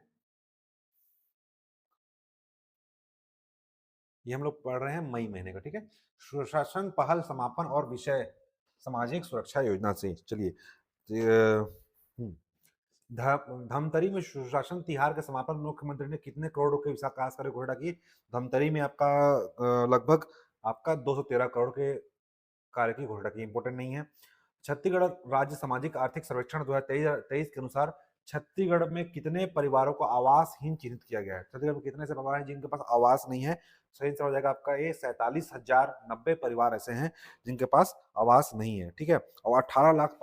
ये हम लोग पढ़ रहे हैं मई महीने का, ठीक है। सुशासन पहल समापन और विषय सामाजिक सुरक्षा योजना से। चलिए धमतरी में सुशासन तिहार के समापन में मुख्यमंत्री ने कितने करोड़ के विकास कार्य घोषणा की? धमतरी में आपका लगभग आपका 213 करोड़ के कार्य की घोषणा की। इंपोर्टेंट नहीं है। छत्तीसगढ़ राज्य सामाजिक आर्थिक सर्वेक्षण 2023 के अनुसार छत्तीसगढ़ में कितने परिवारों को आवासहीन चिन्हित किया गया है? छत्तीसगढ़ में कितने से परिवार हैं जिनके पास आवास नहीं है? सही आंसर हो जाएगा आपका ये 47,090 परिवार ऐसे हैं जिनके पास आवास नहीं है, ठीक है। और 18 लाख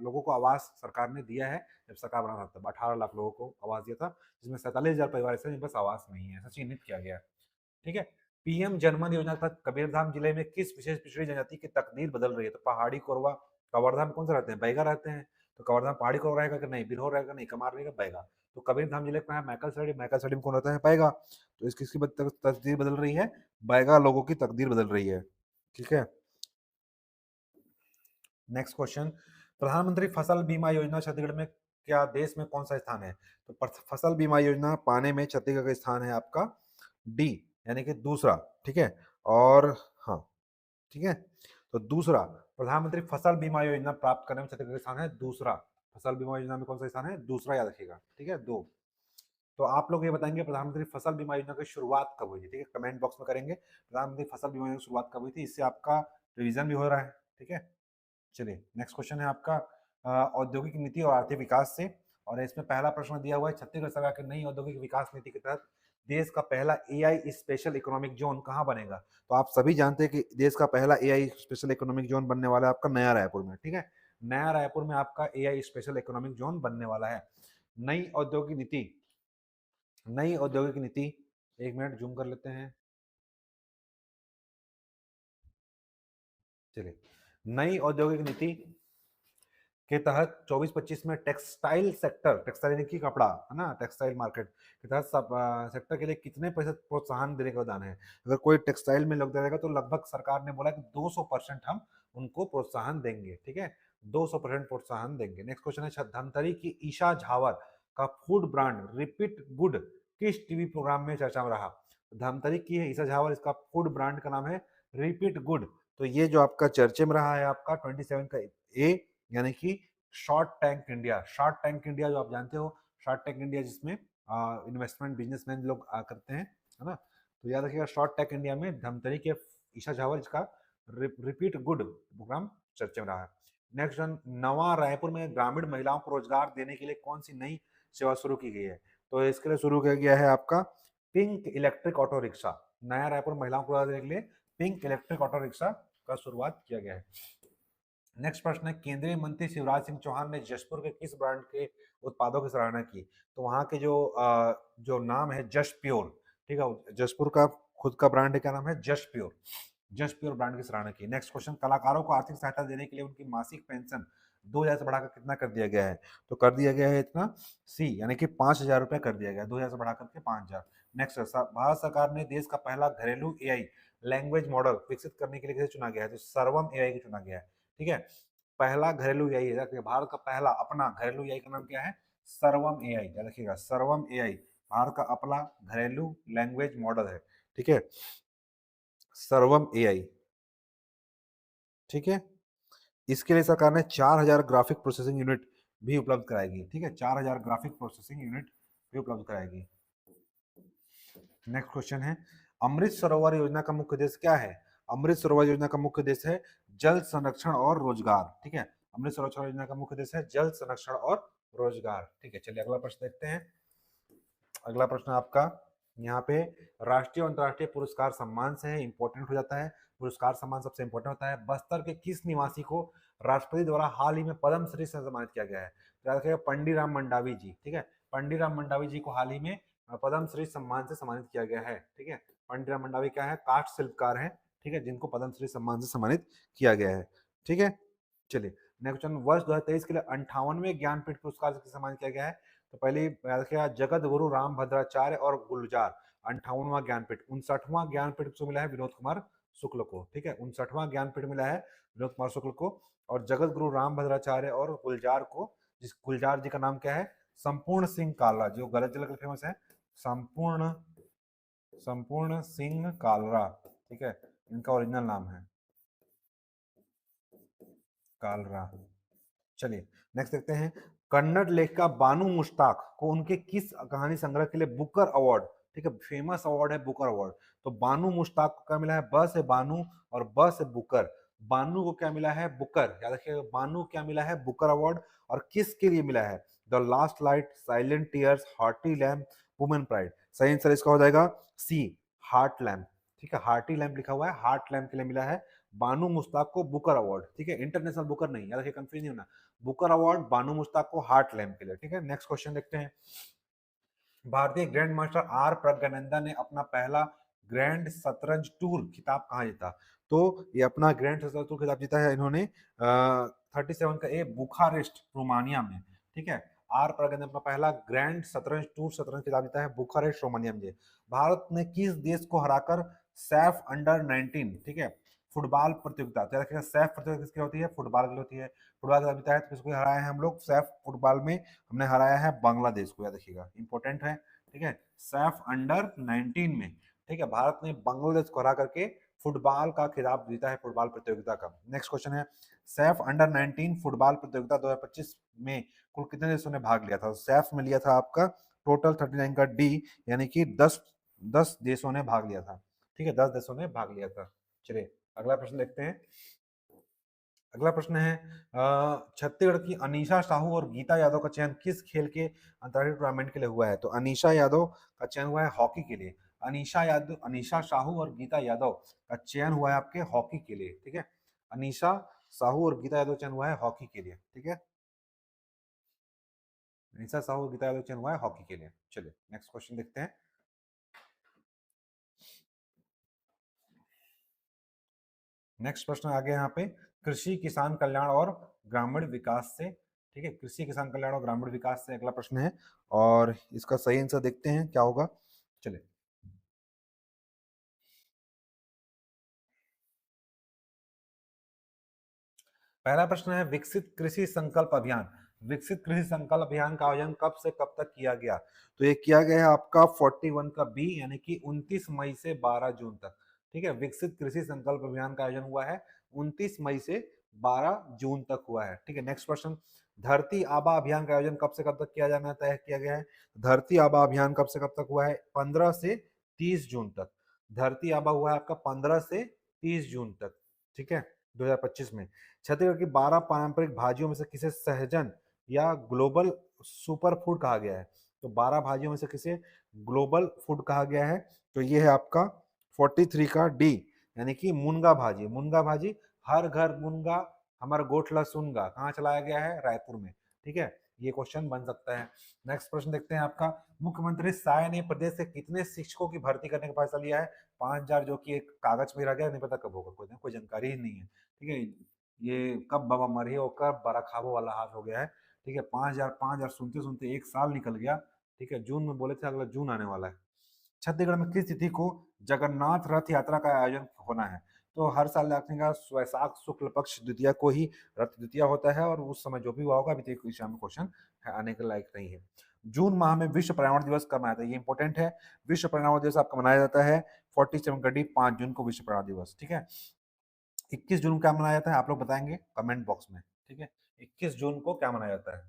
लोगों को आवास सरकार ने दिया है। जब सरकार बना था तब 18 लाख लोगों को आवास दिया था, जिसमें 47,000 परिवार ऐसे जिनके पास आवास नहीं है, ऐसा चिन्हित किया गया है, ठीक है। पीएम जनमन योजना के तहत कबीरधाम जिले में किस विशेष पिछड़ी जनजाति की तकदीर बदल रही है? तो पहाड़ी कोरवा। कवर्धा में कौन से रहते हैं? बैगा रहते हैं। तो कवर्धा में पहाड़ी कोरवा रहेगा कि नहीं? बिरहोर रहेगा नहीं? कमार रहेगा? बैगा। तो कबीरधाम जिले में है मैकल साइड। मैकल साइड में कौन रहता है? बैगा। तो इसकी तकदीर बदल रही है, बैगा लोगों की तकदीर बदल रही है, ठीक है। नेक्स्ट क्वेश्चन, प्रधानमंत्री फसल बीमा योजना छत्तीसगढ़ में क्या देश में कौन सा स्थान है? तो फसल बीमा योजना पाने में छत्तीसगढ़ का स्थान है आपका डी, यानी कि दूसरा, ठीक है। और हाँ, ठीक है। तो दूसरा, प्रधानमंत्री फसल बीमा योजना प्राप्त करने में छत्तीसगढ़ का स्थान है दूसरा। फसल बीमा योजना में कौन सा स्थान है? दूसरा, याद रखिएगा, ठीक है। दो। तो आप लोग ये बताएंगे प्रधानमंत्री फसल बीमा योजना की शुरुआत कब हुई थी, ठीक है, कमेंट बॉक्स में करेंगे प्रधानमंत्री फसल बीमा योजना की शुरुआत कब हुई थी। इससे आपका रिवीजन भी हो रहा है, ठीक है। चलिए नेक्स्ट क्वेश्चन है आपका औद्योगिक नीति और आर्थिक विकास से, और इसमें पहला प्रश्न दिया हुआ है, छत्तीसगढ़ सरकार की नई औद्योगिक विकास नीति के तहत देश का पहला एआई स्पेशल इकोनॉमिक जोन कहाँ बनेगा? तो आप सभी जानते हैं कि देश का पहला एआई स्पेशल इकोनॉमिक जोन बनने वाला है आपका नया रायपुर में, ठीक है। नया रायपुर में आपका एआई स्पेशल इकोनॉमिक जोन बनने वाला है। नई औद्योगिक नीति, नई औद्योगिक नीति, एक मिनट जूम कर लेते हैं। चलिए, नई औद्योगिक नीति के तहत 24-25 में टेक्सटाइल सेक्टर, टेक्सटाइल यानी कि कपड़ा है ना, टेक्सटाइल मार्केट के तहत सब सेक्टर के लिए कितने प्रतिशत प्रोत्साहन देने का दान है? अगर कोई टेक्सटाइल में लग जाएगा तो लगभग सरकार ने बोला कि 200% हम उनको प्रोत्साहन देंगे, ठीक है। 200% प्रोत्साहन देंगे। नेक्स्ट क्वेश्चन है, धमतरी की ईशा झावर का फूड ब्रांड रिपीट गुड किस टीवी प्रोग्राम में चर्चा में रहा? धमतरी की है ईशा झावर, इसका फूड ब्रांड का नाम है रिपीट गुड। तो ये जो आपका चर्चे में रहा है आपका 27 का ए, यानी कि shark tank India. Shark tank India जो आप जानते हो, शार्क टैंक इंडिया जिसमें इन्वेस्टमेंट बिजनेसमैन लोग करते हैं, है ना। तो याद रखिएगा शार्क टैंक इंडिया में धमतरी के ईशा झावर इसका रिपीट गुड प्रोग्राम चर्चा में रहा है। नेक्स्ट वन, नवा रायपुर में ग्रामीण महिलाओं को रोजगार देने के लिए कौन सी नई सेवा शुरू की गई है? तो इसके लिए शुरू किया गया है आपका पिंक इलेक्ट्रिक ऑटो रिक्शा। नया रायपुर महिलाओं को रोजगार देने के लिए पिंक इलेक्ट्रिक ऑटो रिक्शा का शुरुआत किया गया है। नेक्स्ट प्रश्न है, केंद्रीय मंत्री शिवराज सिंह चौहान ने जशपुर के किस ब्रांड के उत्पादों की सराहना की? तो वहां के जो नाम है जश प्योर, ठीक है, जशपुर का खुद का ब्रांड है, क्या नाम है? जश प्योर। जश प्योर ब्रांड की सराहना की। नेक्स्ट क्वेश्चन, कलाकारों को आर्थिक सहायता देने के लिए उनकी मासिक पेंशन 2,000 से बढ़ाकर कितना कर दिया गया है? तो कर दिया गया है इतना सी, यानी कि 5,000 रुपया कर दिया गया है, 2,000 से बढ़ाकर के 5,000। नेक्स्ट, भारत सरकार ने देश का पहला घरेलू एआई लैंग्वेज मॉडल विकसित करने के लिए किसे चुना गया है? तो सर्वम एआई को चुना गया है, ठीक है। पहला घरेलू एआई है, भारत का पहला अपना घरेलू एआई का नाम क्या है? सर्वम एआई, याद रखिएगा, सर्वम एआई भारत का अपना घरेलू लैंग्वेज मॉडल है, ठीक है, सर्वम एआई, ठीक है। इसके लिए सरकार ने 4,000 ग्राफिक प्रोसेसिंग यूनिट भी उपलब्ध कराएगी, ठीक है, 4,000 ग्राफिक प्रोसेसिंग यूनिट भी उपलब्ध कराएगी। नेक्स्ट क्वेश्चन है, अमृत सरोवर योजना का मुख्य उद्देश्य क्या है? अमृत सरोवर योजना का मुख्य उद्देश्य है जल संरक्षण और रोजगार, ठीक है। अमृत सरोवर योजना का मुख्य उद्देश्य है जल संरक्षण और रोजगार, ठीक है। चलिए अगला प्रश्न देखते हैं। अगला प्रश्न आपका यहाँ पे राष्ट्रीय और अंतर्राष्ट्रीय पुरस्कार सम्मान से है, इंपॉर्टेंट हो जाता है। पुरस्कार सम्मान सबसे इंपॉर्टेंट होता है। बस्तर के किस निवासी को राष्ट्रपति द्वारा हाल ही में पद्मश्री से सम्मानित किया गया है? तो याद रखिएगा पंडित राम मंडावी जी, ठीक है। पंडित राम मंडावी जी को हाल ही में पद्मश्री सम्मान से सम्मानित किया गया है, ठीक है। पंडित राम मंडावी क्या है? काष्ठ शिल्पकार है, ठीक है, जिनको पद्मश्री सम्मान से सम्मानित किया गया है, ठीक है। चलिए नेक्स्ट क्वेश्चन, वर्ष 2023 के लिए 58वें ज्ञानपीठ पुरस्कार से सम्मानित किया गया है? तो पहले याद रखिएगा जगत गुरु राम भद्राचार्य और गुलजार 58वां ज्ञानपीठ। 59वां ज्ञानपीठ को मिला है विनोद कुमार शुक्ल को, ठीक है। 59वां ज्ञानपीठ मिला है विनोद कुमार शुक्ल को। और जगत गुरु राम भद्राचार्य और गुलजार को, जिस गुलजार जी का नाम क्या है? संपूर्ण सिंह कालरा, जो गलत जगह फेमस है, संपूर्ण सिंह कालरा, ठीक है, इनका ओरिजिनल नाम है कालरा। चलिए नेक्स्ट देखते हैं, कन्नड़ लेखिका बानू मुश्ताक को उनके किस कहानी संग्रह के लिए बुकर अवार्ड, ठीक है, फेमस अवार्ड है बुकर अवार्ड। तो बानू मुश्ताक को क्या मिला है? ब से बानू और ब से बुकर। बानू को क्या मिला है? बुकर, याद रखिएगा बानू क्या मिला है? Booker award. और किसके लिए मिला है? The last light, silent tears, hearty lamp, women pride. सही आंसर इसका हो जाएगा सी, हार्ट लैम्प, ठीक है। हार्टी लैम्प लिखा हुआ है, हार्ट लैम्प के लिए मिला है बानू मुश्ताक को बुकर अवार्ड, ठीक है, इंटरनेशनल बुकर नहीं, याद रखिए कंफ्यूज नहीं होना। बुकर अवार्ड बानू मुश्ताक को हार्ट लैम्प के लिए, ठीक है। नेक्स्ट क्वेश्चन देखते हैं, भारतीय ग्रैंड मास्टर आर प्रज्ञानंदा ने अपना पहला ग्रैंड शतरंज टूर खिताब कहाँ जीता? तो ये अपना ग्रैंड शतरंज टूर खिताब जीता है इन्होंने 37 का ए बुखारेस्ट रोमानिया में, ठीक है। आर प्रज्ञानंद ने अपना पहला ग्रैंड शतरंज टूर शतरंज खिताब जीता है बुखारेस्ट रोमानिया में। भारत ने किस देश को हराकर सैफ अंडर 19, ठीक है, फुटबॉल प्रतियोगिता, तो रखिएगा सैफ प्रतियोगिता किसकी होती है? फुटबॉल की होती है। फुटबॉल का जीता है तो किसको हराया है हम लोग? सैफ फुटबॉल में हमने हराया है बांग्लादेश को, याद रखिएगा इंपॉर्टेंट है, ठीक है। सैफ अंडर 19 में, ठीक है, भारत ने बांग्लादेश को हरा करके फुटबॉल का खिताब जीता है फुटबॉल प्रतियोगिता का। नेक्स्ट क्वेश्चन है, सैफ अंडर 19 फुटबॉल प्रतियोगिता 2025 में कुल कितने देशों ने भाग लिया था? सैफ में लिया था आपका टोटल 39 का डी, यानी कि 10 देशों ने भाग लिया था, ठीक है, 10 देशों ने भाग लिया था। चलिए अगला प्रश्न देखते हैं। अगला प्रश्न है, छत्तीसगढ़ की अनीशा साहू और गीता यादव का चयन किस खेल के अंतर्राष्ट्रीय टूर्नामेंट के लिए हुआ है? तो अनीशा यादव का चयन हुआ है हॉकी के लिए। अनीशा साहू और गीता यादव का चयन हुआ है आपके हॉकी के लिए, ठीक है। अनीशा साहू और गीता यादव चयन हुआ है हॉकी के लिए, ठीक है। अनीशा साहू और गीता यादव चयन हुआ है हॉकी के लिए। चलिए नेक्स्ट क्वेश्चन देखते हैं। नेक्स्ट प्रश्न आ गया यहाँ पे, कृषि किसान कल्याण और ग्रामीण विकास से, ठीक है, कृषि किसान कल्याण और ग्रामीण विकास से अगला प्रश्न है, और इसका सही आंसर देखते हैं क्या होगा। चलिए पहला प्रश्न है, विकसित कृषि संकल्प अभियान, विकसित कृषि संकल्प अभियान का आयोजन कब से कब तक किया गया? तो ये किया गया है आपका 41 का बी, यानी कि 29 मई से 12 जून तक, ठीक है। विकसित कृषि संकल्प अभियान का आयोजन हुआ है 29 मई से 12 जून तक हुआ है, ठीक है। नेक्स्ट क्वेश्चन, धरती आबा अभियान का आयोजन कब से कब तक किया जाना तय किया गया है? धरती आबा अभियान कब से कब तक हुआ है? 15 से 30 जून तक। धरती आबा हुआ है आपका 15 से 30 जून तक, ठीक है, 2025 में। छत्तीसगढ़ की 12 पारंपरिक भाजियों में से किसे सहजन या ग्लोबल सुपर फूड कहा गया है? तो 12 भाजियों में से किसे ग्लोबल फूड कहा गया है? तो ये है आपका 43 का डी, यानी कि मुनगा भाजी। मुनगा भाजी, हर घर मुनगा हमारा गोठला सुनगा, कहाँ चलाया गया है? रायपुर में, ठीक है। ये क्वेश्चन बन सकता है। नेक्स्ट प्रश्न देखते हैं आपका, मुख्यमंत्री साय ने प्रदेश से कितने शिक्षकों की भर्ती करने का फैसला लिया है? 5000, जो कि एक कागज में रह गया, नहीं पता कब होगा, कोई जानकारी ही नहीं है, ठीक है। ये कब बाबा मरे और कब बड़ा खाबो वाला हाथ हो गया है, ठीक है। 5000 सुनते सुनते एक साल निकल गया, ठीक है। जून में बोले थे अगला जून आने वाला है। छत्तीसगढ़ में किस तिथि को जगन्नाथ रथ यात्रा का आयोजन होना है? तो हर साल का वैशाख शुक्ल पक्ष द्वितीया को ही रथ द्वितीया होता है, और उस समय जो भी हुआ होगा अभी तक एग्जाम में क्वेश्चन आने के लायक नहीं है। जून माह में विश्व पर्यावरण दिवस कब मनाया जाता है? ये इंपॉर्टेंट है। विश्व पर्यावरण दिवस आपका मनाया जाता है 47 गड्डी 5 जून को विश्व पर्यावरण दिवस, ठीक है। 21 जून क्या मनाया जाता है आप लोग बताएंगे कमेंट बॉक्स में, ठीक है। 21 जून को क्या मनाया जाता है?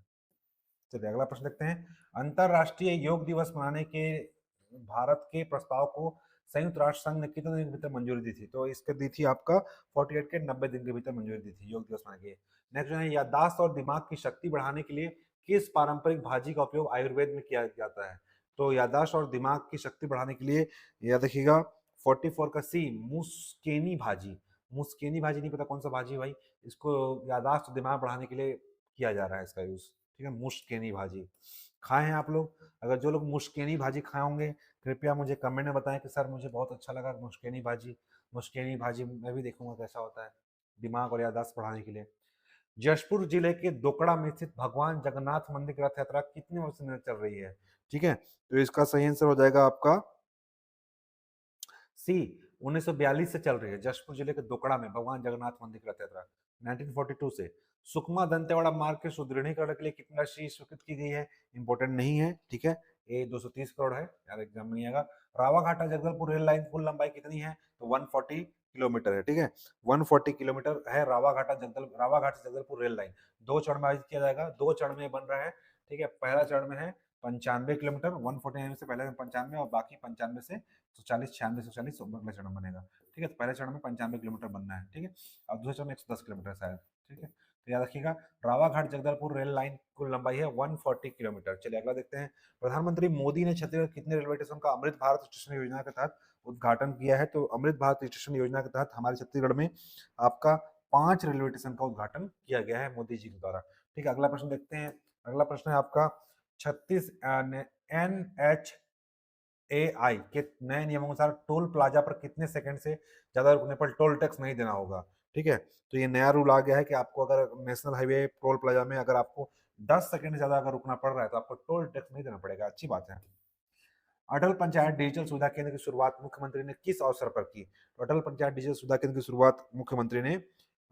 चलिए अगला प्रश्न देखते हैं, अंतरराष्ट्रीय योग दिवस मनाने के भारत के प्रस्ताव को संयुक्त राष्ट्र संघ ने कितने दिन के भीतर मंजूरी दी थी? तो इसके दी थी आपका 48 के 90 दिन के भीतर मंजूरी दी थी योग दिवस मनाने के। नेक्स्ट है, याददाश्त और दिमाग की शक्ति बढ़ाने के लिए किस पारंपरिक भाजी का उपयोग आयुर्वेद में किया जाता है? तो याददाश्त और दिमाग की शक्ति बढ़ाने के लिए याद रखिएगा 44 का सी, मुस्केनी भाजी। मुस्केनी भाजी नहीं पता कौन सा भाजी है भाई, इसको याददाश्त और दिमाग बढ़ाने के लिए किया जा रहा है इसका यूज, ठीक है। मुस्केनी भाजी खाए हैं आप लोग? अगर जो लोग मुस्केनी भाजी खाए होंगे कृपया मुझे कमेंट में बताएं कि सर मुझे बहुत अच्छा लगा मुस्केनी भाजी। मुस्केनी भाजी मैं भी देखूंगा कैसा होता है, दिमाग और याददाश्त बढ़ाने के लिए। जशपुर जिले के दोकड़ा में स्थित भगवान जगन्नाथ मंदिर की रथ यात्रा कितने वर्ष से चल रही है? ठीक है, तो इसका सही आंसर हो जाएगा आपका सी, 1942 से चल रही है। जशपुर जिले के दोकड़ा में भगवान जगन्नाथ मंदिर की रथ यात्रा 1942 से। सुकमा दंतेवाड़ा मार्ग के सुदृढ़ीकरण के लिए कितनी राशि स्वीकृत की गई है? इंपॉर्टेंट नहीं है, ठीक है। ये 230 करोड़ है यार, एग्जाम में नहीं आएगा। रावाघाटा जगदलपुर रेल लाइन कुल लंबाई कितनी है? तो 140 किलोमीटर है, ठीक है। 140 किलोमीटर है रावाघाट से जगदलपुर रेल लाइन। 2 चरण में आयोजित किया जाएगा, 2 चरण में बन रहा है, ठीक है। पहला चरण में है 95 किलोमीटर, 149 से पहले 95 और बाकी 95 से 140, 96, 140 अगला चरण बनेगा, ठीक है। तो पहले चरण में 95 किलोमीटर बनना है, ठीक है। और दूसरे चरण में 110 किलोमीटर शायद, ठीक है। तो याद रखिएगा रावाघाट जगदलपुर रेल लाइन कुल लंबाई है 140 किलोमीटर। चलिए अगला देखते हैं। प्रधानमंत्री मोदी ने छत्तीसगढ़ कितने रेलवे स्टेशन का अमृत भारत स्टेशन योजना के तहत उद्घाटन किया है? तो अमृत भारत स्टेशन योजना के तहत हमारे छत्तीसगढ़ में आपका 5 रेलवे स्टेशन का उद्घाटन किया गया है मोदी जी के द्वारा, ठीक है। अगला प्रश्न देखते हैं। अगला प्रश्न है आपका 36 NHAI के नए नियमों के अनुसार टोल प्लाजा पर कितने सेकंड से ज्यादा रुकने पर टोल टैक्स नहीं देना होगा? ठीक है, तो ये नया रूल आ गया है कि आपको अगर नेशनल हाईवे टोल प्लाजा में अगर आपको 10 सेकंड से ज्यादा अगर रुकना पड़ रहा है तो आपको टोल टैक्स नहीं देना पड़ेगा। अच्छी बात है। अटल पंचायत डिजिटल सुविधा केंद्र की शुरुआत मुख्यमंत्री ने किस अवसर पर की? तो अटल पंचायत डिजिटल सुविधा केंद्र की शुरुआत मुख्यमंत्री ने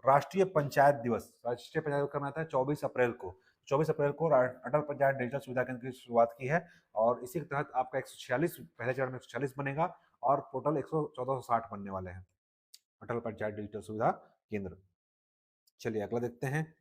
राष्ट्रीय पंचायत दिवस करना था 24 अप्रैल को। 24 अप्रैल को अटल पंचायत डिजिटल सुविधा केंद्र की शुरुआत की है और इसी के तहत आपका 146 पहले चरण में 146 बनेगा और टोटल 1460 बनने वाले हैं अटल पंचायत डिजिटल सुविधा केंद्र। चलिए अगला देखते हैं।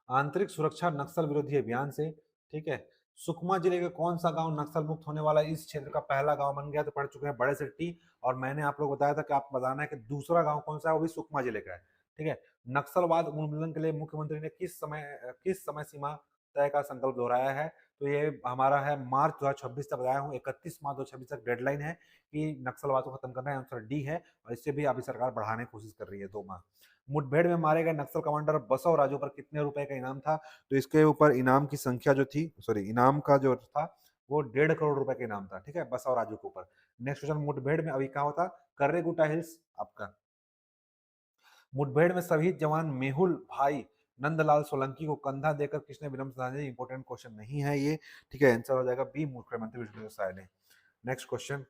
आंतरिक सुरक्षा नक्सल विरोधी अभियान से, ठीक है, सुकमा जिले का कौन सा गांव नक्सल मुक्त होने वाला इस क्षेत्र का पहला गांव बन गया? तो पढ़ चुके हैं बड़े सिट्टी, और मैंने आप लोग बताया था कि आपको बताना है कि दूसरा गांव कौन सा है, वो भी सुकमा जिले का है, ठीक है। नक्सलवाद उन्मूलन के लिए मुख्यमंत्री ने किस समय सीमा तय का संकल्प दोहराया है? तो ये हमारा है मार्च 2026 तक बताया हूँ, 31 मार्च 2026 तक डेडलाइन है कि नक्सलवाद को खत्म करना है। आंसर डी है, और इससे भी अभी सरकार बढ़ाने की कोशिश कर रही है 2 माह। मुठभेड़ में मारे गए नक्सल कमांडर बसव राजू पर कितने रुपए का इनाम था? तो इसके ऊपर इनाम की संख्या जो थी, सॉरी इनाम का जो था वो 1.5 करोड़ रुपए का इनाम था, ठीक है, बसव राजू के ऊपर। नेक्स्ट क्वेश्चन, मुठभेड़ में अभी क्या होता? कर्रेगुटा हिल्स आपका। मुठभेड़ में शहीद जवान मेहुल भाई नंदलाल सोलंकी को कंधा देकर किसने विनम्र श्रद्धांजलि? इंपोर्टेंट क्वेश्चन नहीं है ये, ठीक है। आंसर हो जाएगा बी, मुख्यमंत्री विष्णुदेव साय ने। नेक्स्ट क्वेश्चन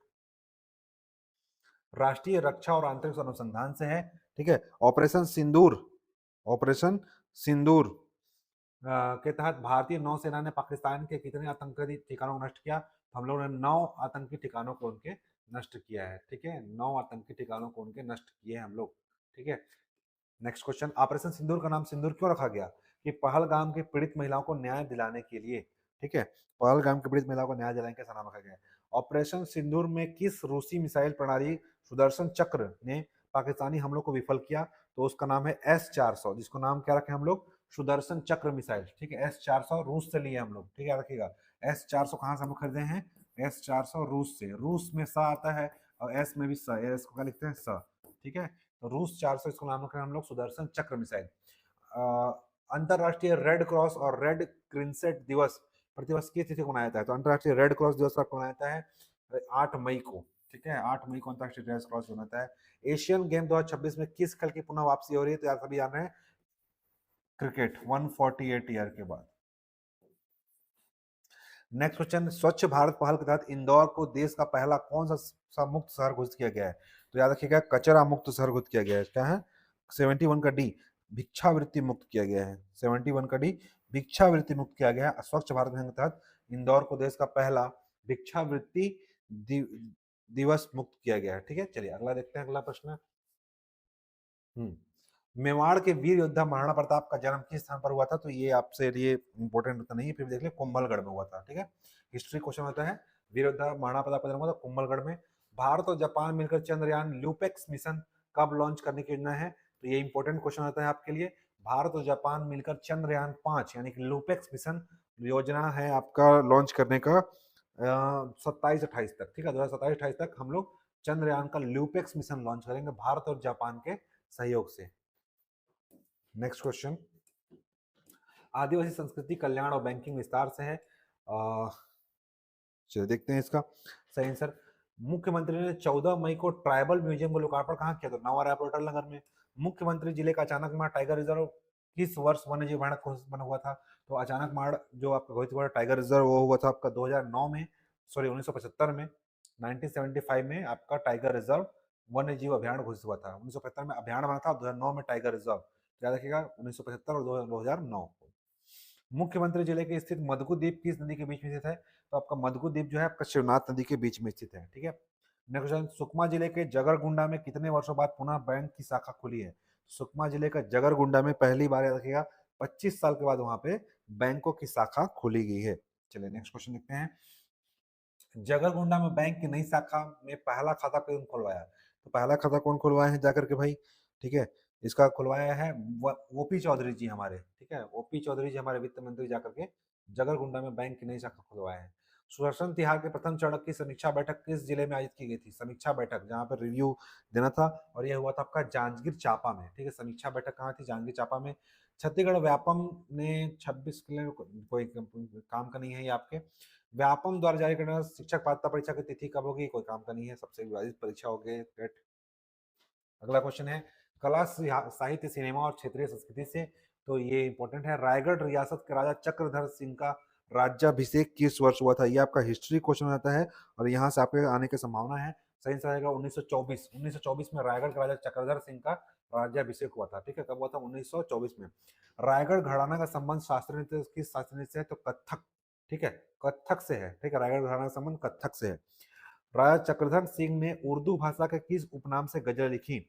राष्ट्रीय रक्षा और आंतरिक अनुसंधान से है, ठीक है। ऑपरेशन सिंदूर, ऑपरेशन सिंदूर के तहत भारतीय नौसेना ने पाकिस्तान के कितने आतंकी ठिकानों को नष्ट किया? तो हम लोगों ने 9 आतंकी ठिकानों को उनके नष्ट किया है, ठीक है। 9 आतंकी ठिकानों को उनके नष्ट किए हैं हम लोग, ठीक है। नेक्स्ट क्वेश्चन, ऑपरेशन सिंदूर का नाम सिंदूर क्यों रखा गया? कि पहलगाम के पीड़ित महिलाओं को न्याय दिलाने के लिए, ठीक है। पहलगाम के पीड़ित महिलाओं को न्याय दिलाने का नाम रखा गया है। ऑपरेशन सिंदूर में किस रूसी मिसाइल प्रणाली सुदर्शन चक्र ने पाकिस्तानी हमलों को विफल किया? तो उसका नाम है S-400, जिसको नाम क्या रखे हम लोग? सुदर्शन चक्र मिसाइल, ठीक है। S-400 रूस से लिए हम लोग, ठीक है, रखिएगा। S-400 कहाँ से हम लोग खरीदे हैं? S-400 रूस से। रूस में सा आता है और एस में भी सा, एस को क्या लिखते हैं? सा, ठीक है। तो रूस 400 इसको नाम रखे हम लोग सुदर्शन चक्र मिसाइल। अंतरराष्ट्रीय रेड क्रॉस और रेड क्रिसेंट दिवस प्रतिवर्ष किस तिथि को मनाया जाता है? तो अंतरराष्ट्रीय रेड क्रॉस दिवस आपको मनाया जाता है 8 मई को, ठीक है। 8 मई को अंतरराष्ट्रीय रेड क्रॉस मनाता है। एशियन गेम 2026 में किस खेल की पुनः वापसी हो रही है? तो यार सभी जान रहे हैं क्रिकेट, 148 ईयर के बाद। नेक्स्ट क्वेश्चन, स्वच्छ भारत पहल के तहत इंदौर को देश का पहला कौन सा मुक्त शहर घोषित किया गया है? तो याद रखिएगा कचरा मुक्त शहर घोषित किया गया है। क्या है? 71 का डी, भिक्षावृत्ति मुक्त किया गया है। 71 का डी, भिक्षावृत्ति मुक्त किया गया है। स्वच्छ भारत अभियान के तहत इंदौर को देश का पहला भिक्षावृत्ति दिवस मुक्त किया गया है, ठीक है। चलिए अगला देखते हैं। अगला प्रश्न, मेवाड़ के वीर योद्धा महाराणा प्रताप का जन्म किस स्थान पर हुआ था? तो ये आपसे ये इंपॉर्टेंट होता नहीं है, फिर देख ले, कुंभलगढ़ में हुआ था, ठीक है। हिस्ट्री क्वेश्चन होता है। वीर योद्धा महाराणा प्रताप का जन्म हुआ था कुंभलगढ़ में। भारत और जापान मिलकर चंद्रयान ल्यूपेक्स मिशन कब लॉन्च करने की योजना है? तो ये इंपॉर्टेंट क्वेश्चन होता है आपके लिए। भारत और जापान मिलकर चंद्रयान 5 यानी कि लूपेक्स मिशन योजना है आपका लॉन्च करने का 27-28 तक, ठीक है, 2027-28 तक हम लोग चंद्रयान का ल्यूपेक्स मिशन लॉन्च करेंगे भारत और जापान के सहयोग से। नेक्स्ट क्वेश्चन, आदिवासी संस्कृति कल्याण और बैंकिंग विस्तार से है। चलिए देखते हैं इसका सही आंसर। मुख्यमंत्री ने 14 मई को ट्राइबल म्यूजियम का लोकार्पण कहाँ किया था? नवा रायपुर अटल नगर में। मुख्यमंत्री जिले का अचानक मार टाइगर रिजर्व किस वर्ष वन्य जीव अभयारण्य घोषित बना हुआ था? तो अचानक मार जो आपका घोषित हुआ टाइगर रिजर्व वो हुआ था आपका 2009 में, सॉरी 1975 में, 1975 में आपका टाइगर रिजर्व वन्य जीव अभयारण्य घोषित हुआ था। 1975 में अभयारण्य बना था, 2009 में टाइगर रिजर्व। याद रखिएगा 1975 और 2009। मुख्यमंत्री जिले के स्थित मधुकू द्वीप किस नदी के बीच में स्थित है? तो आपका मधुकू द्वीप जो है आपका शिवनाथ नदी के बीच में स्थित है, ठीक है। नेक्स्ट क्वेश्चन, सुकमा जिले के जगरगुंडा में कितने वर्षों बाद पुनः बैंक की शाखा खुली है? सुकमा जिले का जगरगुंडा में पहली बार, याद रखिएगा, 25 साल के बाद वहां पे बैंकों की शाखा खुली गई है। चलिए नेक्स्ट क्वेश्चन देखते हैं। जगरगुंडा में बैंक की नई शाखा में पहला खाता कौन खुलवाया? तो पहला खाता कौन खुलवाया है जाकर के भाई? ठीक है, इसका खुलवाया है ओपी चौधरी जी हमारे, ठीक है, ओपी चौधरी जी हमारे वित्त मंत्री जाकर के जगरगुंडा में बैंक की नई शाखा खुलवाया है। सुदर्शन तिहार के प्रथम चरण की समीक्षा बैठक किस जिले में आयोजित की गई थी? समीक्षा बैठक जहां पर रिव्यू देना था, और यह हुआ था आपका जांजगीर चांपा में, ठीक है। समीक्षा बैठक कहाँ थी? जांजगीर चांपा में। छत्तीसगढ़ व्यापम ने 26 कोई काम का नहीं है ये आपके। व्यापम द्वारा जारी करने वाला शिक्षक पात्रता परीक्षा की तिथि कब होगी? कोई काम का नहीं है, सबसे विवादित परीक्षा हो गई टेट। अगला क्वेश्चन है कला साहित्य सिनेमा और क्षेत्रीय संस्कृति से, तो ये इंपॉर्टेंट है। रायगढ़ रियासत के राजा चक्रधर सिंह का राज्याभिषेक किस वर्ष हुआ था? ये आपका हिस्ट्री क्वेश्चन आता है और यहाँ से आपके आने की संभावना है। सही आंसर आएगा 1924। 1924 में रायगढ़ के राजा चक्रधर सिंह का राज्याभिषेक हुआ था, ठीक है। कब हुआ था? 1924 में। रायगढ़ घराना का संबंध शास्त्रीय नृत्य किस शास्त्रीय नृत्य से है? तो कत्थक, ठीक है, कत्थक से है, ठीक है। रायगढ़ घराना का संबंध कत्थक से है। राजा चक्रधर सिंह ने उर्दू भाषा के किस उपनाम से गजल लिखी?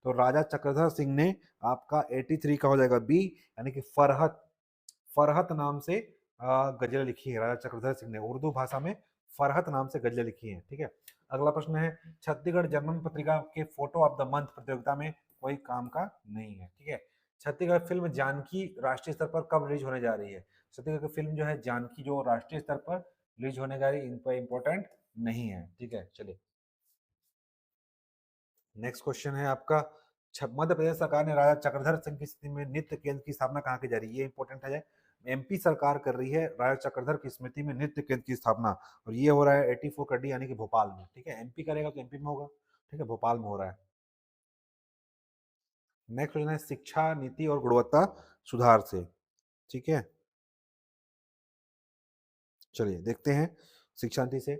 तो राजा चक्रधर सिंह ने आपका 83 का हो जाएगा बी, यानी कि फरहत, फरहत नाम से गजल लिखी है। राजा चक्रधर सिंह ने उर्दू भाषा में फरहत नाम से गजल लिखी है, ठीक है। अगला प्रश्न है छत्तीसगढ़ जर्मन पत्रिका के फोटो ऑफ द मंथ प्रतियोगिता में कोई काम का नहीं है, ठीक है। छत्तीसगढ़ फिल्म जानकी राष्ट्रीय स्तर पर कब रिलीज होने जा रही है? छत्तीसगढ़ की फिल्म जो है जानकी जो राष्ट्रीय स्तर पर रिलीज होने जा रही है, इन पर इंपॉर्टेंट नहीं है, ठीक है। चलिए नेक्स्ट क्वेश्चन है आपका मध्य प्रदेश सरकार ने राजा चक्रधर सिंह की स्मृति में नृत्य केंद्र की स्थापना कहाँ की जा रही है? ये इंपॉर्टेंट है। एमपी सरकार कर रही है राजा चक्रधर की स्मृति में नृत्य केंद्र की स्थापना, और ये हो रहा है 84 कड्डी यानी कि भोपाल में, ठीक है। एमपी करेगा तो एमपी में होगा, ठीक है, भोपाल में हो रहा है। नेक्स्ट क्वेश्चन है शिक्षा नीति और गुणवत्ता सुधार से, ठीक है। चलिए देखते हैं शिक्षा नीति से।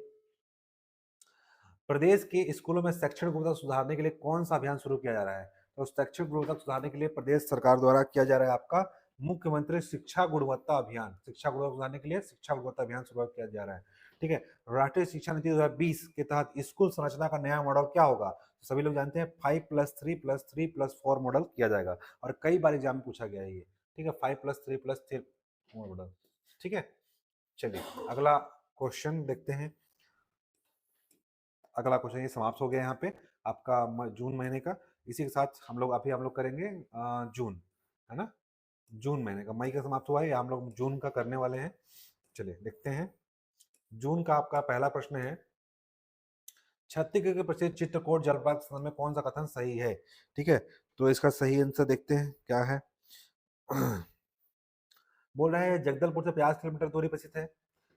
प्रदेश के स्कूलों में शैक्षणिक गुणवत्ता सुधारने के लिए कौन सा अभियान शुरू किया जा रहा है? तो शैक्षणिक गुणवत्ता सुधारने के लिए प्रदेश सरकार द्वारा किया जा रहा है आपका मुख्यमंत्री शिक्षा गुणवत्ता अभियान। शिक्षा गुणवत्ता सुधारने के लिए शिक्षा गुणवत्ता अभियान शुरू किया जा रहा है, ठीक है। राष्ट्रीय शिक्षा नीति 2020 के तहत स्कूल संरचना का नया मॉडल क्या होगा? तो सभी लोग जानते हैं 5+3+3+4 मॉडल किया जाएगा, और कई बार एग्जाम में पूछा गया है ये, ठीक है, 5+3+3 मॉडल, ठीक है। चलिए अगला क्वेश्चन देखते हैं। अगला क्वेश्चन ये समाप्त हो गया यहाँ पे आपका जून महीने का। इसी के साथ हम लोग करेंगे जून, है ना, जून महीने का। मई का समाप्त हुआ है, हम लोग जून का करने वाले हैं। चलिए देखते हैं। जून का आपका पहला प्रश्न है छत्तीसगढ़ के प्रसिद्ध चित्रकोट जलप्रपात संदर्भ में कौन सा कथन सही है? ठीक है, तो इसका सही आंसर देखते हैं क्या है। बोल रहे हैं जगदलपुर से 50 किलोमीटर दूरी पर स्थित है,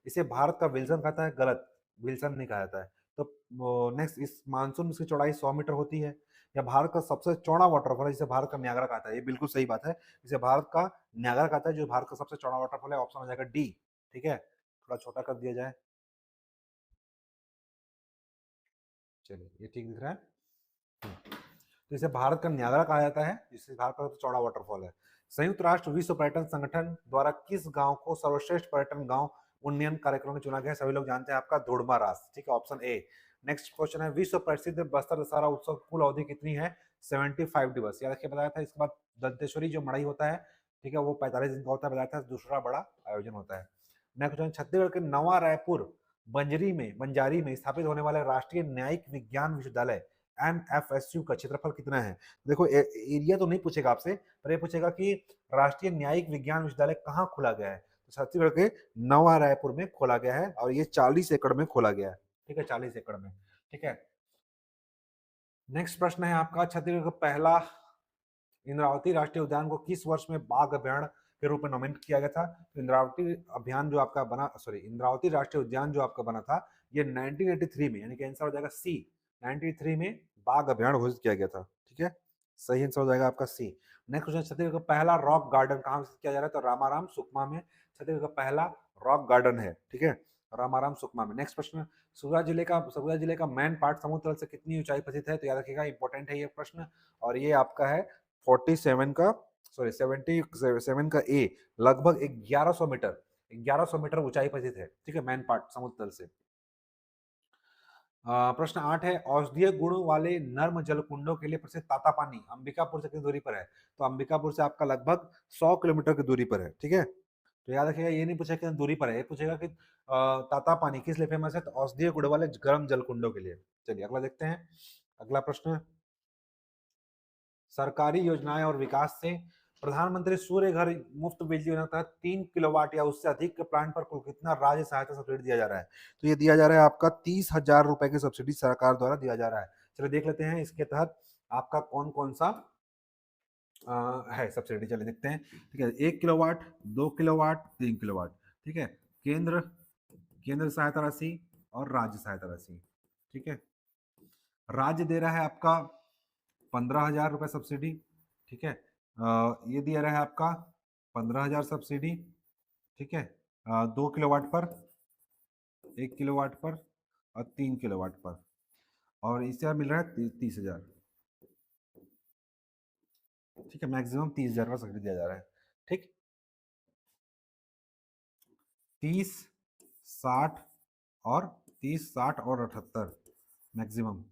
इसे भारत का विल्सन कहता है। गलत, विल्सन नहीं कहा जाता है। तो नेक्स्ट, इस मानसून में इसकी चौड़ाई 100 मीटर होती है, या भारत का सबसे चौड़ा वाटरफॉल है जिसे भारत का न्यागरा कहता है। ये बिल्कुल सही बात है, इसे भारत का न्यागरा कहता है, जो भारत का सबसे चौड़ा वाटरफॉल है। ऑप्शन हो जाएगा डी, ठीक है, थोड़ा छोटा कर दिया जाए। चलिए ये ठीक दिख रहा है। तो इसे भारत का न्यागरा कहा जाता है, जिससे भारत का सबसे चौड़ा वाटरफॉल है। संयुक्त राष्ट्र विश्व पर्यटन संगठन द्वारा किस गांव को सर्वश्रेष्ठ पर्यटन गांव उन्नयन कार्यक्रम में चुना गया? सभी लोग जानते हैं आपका धुड़मा रास, ठीक है, ऑप्शन ए। नेक्स्ट क्वेश्चन है विश्व प्रसिद्ध बस्तर दशहरा उत्सव कुल अवधि कितनी है? 75 दिवस। याद रखिए, बताया था। इसके बाद दंतेश्वरी जो मड़ई होता है, ठीक है, वो 45 दिन का होता है, बताया था, दूसरा बड़ा आयोजन होता है। नेक्स्ट क्वेश्चन, छत्तीसगढ़ के नवा रायपुर बंजारी में स्थापित होने वाले राष्ट्रीय न्यायिक विज्ञान विश्वविद्यालय NFSU का क्षेत्रफल कितना है? देखो एरिया तो नहीं पूछेगा आपसे, पर ये पूछेगा कि राष्ट्रीय न्यायिक विज्ञान विश्वविद्यालय कहाँ खोला गया है। तो छत्तीसगढ़ के नवा रायपुर में खोला गया है और ये 40 एकड़ में खोला गया है, ठीक है, 40 एकड़ में, ठीक है। नेक्स्ट प्रश्न है आपका, छत्तीसगढ़ का पहला इंद्रावती राष्ट्रीय उद्यान को किस वर्ष में बाघ अभ्यारण्य के रूप में नोमिनेट किया गया था? तो इंद्रावती अभियान जो आपका बना, सॉरी, इंद्रावती राष्ट्रीय उद्यान जो आपका बना था ये 1983 में, यानी कि आंसर हो जाएगा सी, 93 में बाघ अभ्यारण्य घोषित किया गया था, ठीक है, सही आंसर हो जाएगा आपका सी। नेक्स्ट क्वेश्चन, छत्तीसगढ़ का पहला रॉक गार्डन कहाँ से किया जा रहा है? तो रामाराम सुकमा में छत्तीसगढ़ का पहला रॉक गार्डन है, ठीक है, रामाराम सुकमा में। नेक्स्ट प्रश्न, सरगुजा जिले का मैन पार्ट समुद्र तल से कितनी ऊंचाई पर स्थित है? तो याद रखिएगा, इंपॉर्टेंट है ये प्रश्न, और ये आपका है 47 का, सॉरी 77 का ए, लगभग 1100 मीटर, 1100 मीटर ऊंचाई पर स्थित है, ठीक है, मैन पार्ट समुद्र तल से। प्रश्न 8 है, औषधीय गुणों वाले नर्म जलकुंडों के लिए प्रसिद्ध तातापानी अंबिकापुर से कितनी दूरी पर है? तो अंबिकापुर से आपका लगभग 100 किलोमीटर की दूरी पर है, ठीक है। तो याद रखिएगा, ये नहीं पूछा कितनी दूरी पर है, ये पूछेगा कि तातापानी किस लिए फेमस है? तो औषधीय गुण वाले गर्म जलकुंडों के लिए। चलिए अगला देखते हैं। अगला प्रश्न, सरकारी योजनाएं और विकास से प्रधानमंत्री सूर्य घर मुफ्त बिजली योजना के तहत 3 किलोवाट या उससे अधिक के प्लांट पर कुल कितना राज्य सहायता सब्सिडी दिया जा रहा है? तो ये दिया जा रहा है आपका 30,000 रुपए की सब्सिडी सरकार द्वारा दिया जा रहा है। चलिए देख लेते हैं इसके तहत आपका कौन कौन सा है सब्सिडी, चलिए देखते हैं, ठीक है। 1 किलोवाट, 2 किलोवाट, 3 किलोवाट, ठीक है। केंद्र केंद्र सहायता राशि और राज्य सहायता राशि, ठीक है। राज्य दे रहा है आपका 15,000 रुपए सब्सिडी, ठीक है। ये दिया रहा है आपका 15,000 सब्सिडी, ठीक है, 2 किलोवाट पर, 1 किलोवाट पर और 3 किलोवाट पर, और इससे मिल रहा है 30,000, ठीक है, मैक्सिमम 30,000 का सब्सिडी दिया जा रहा है, ठीक। 30, 60 और 30, 60 और 78 मैक्सिमम,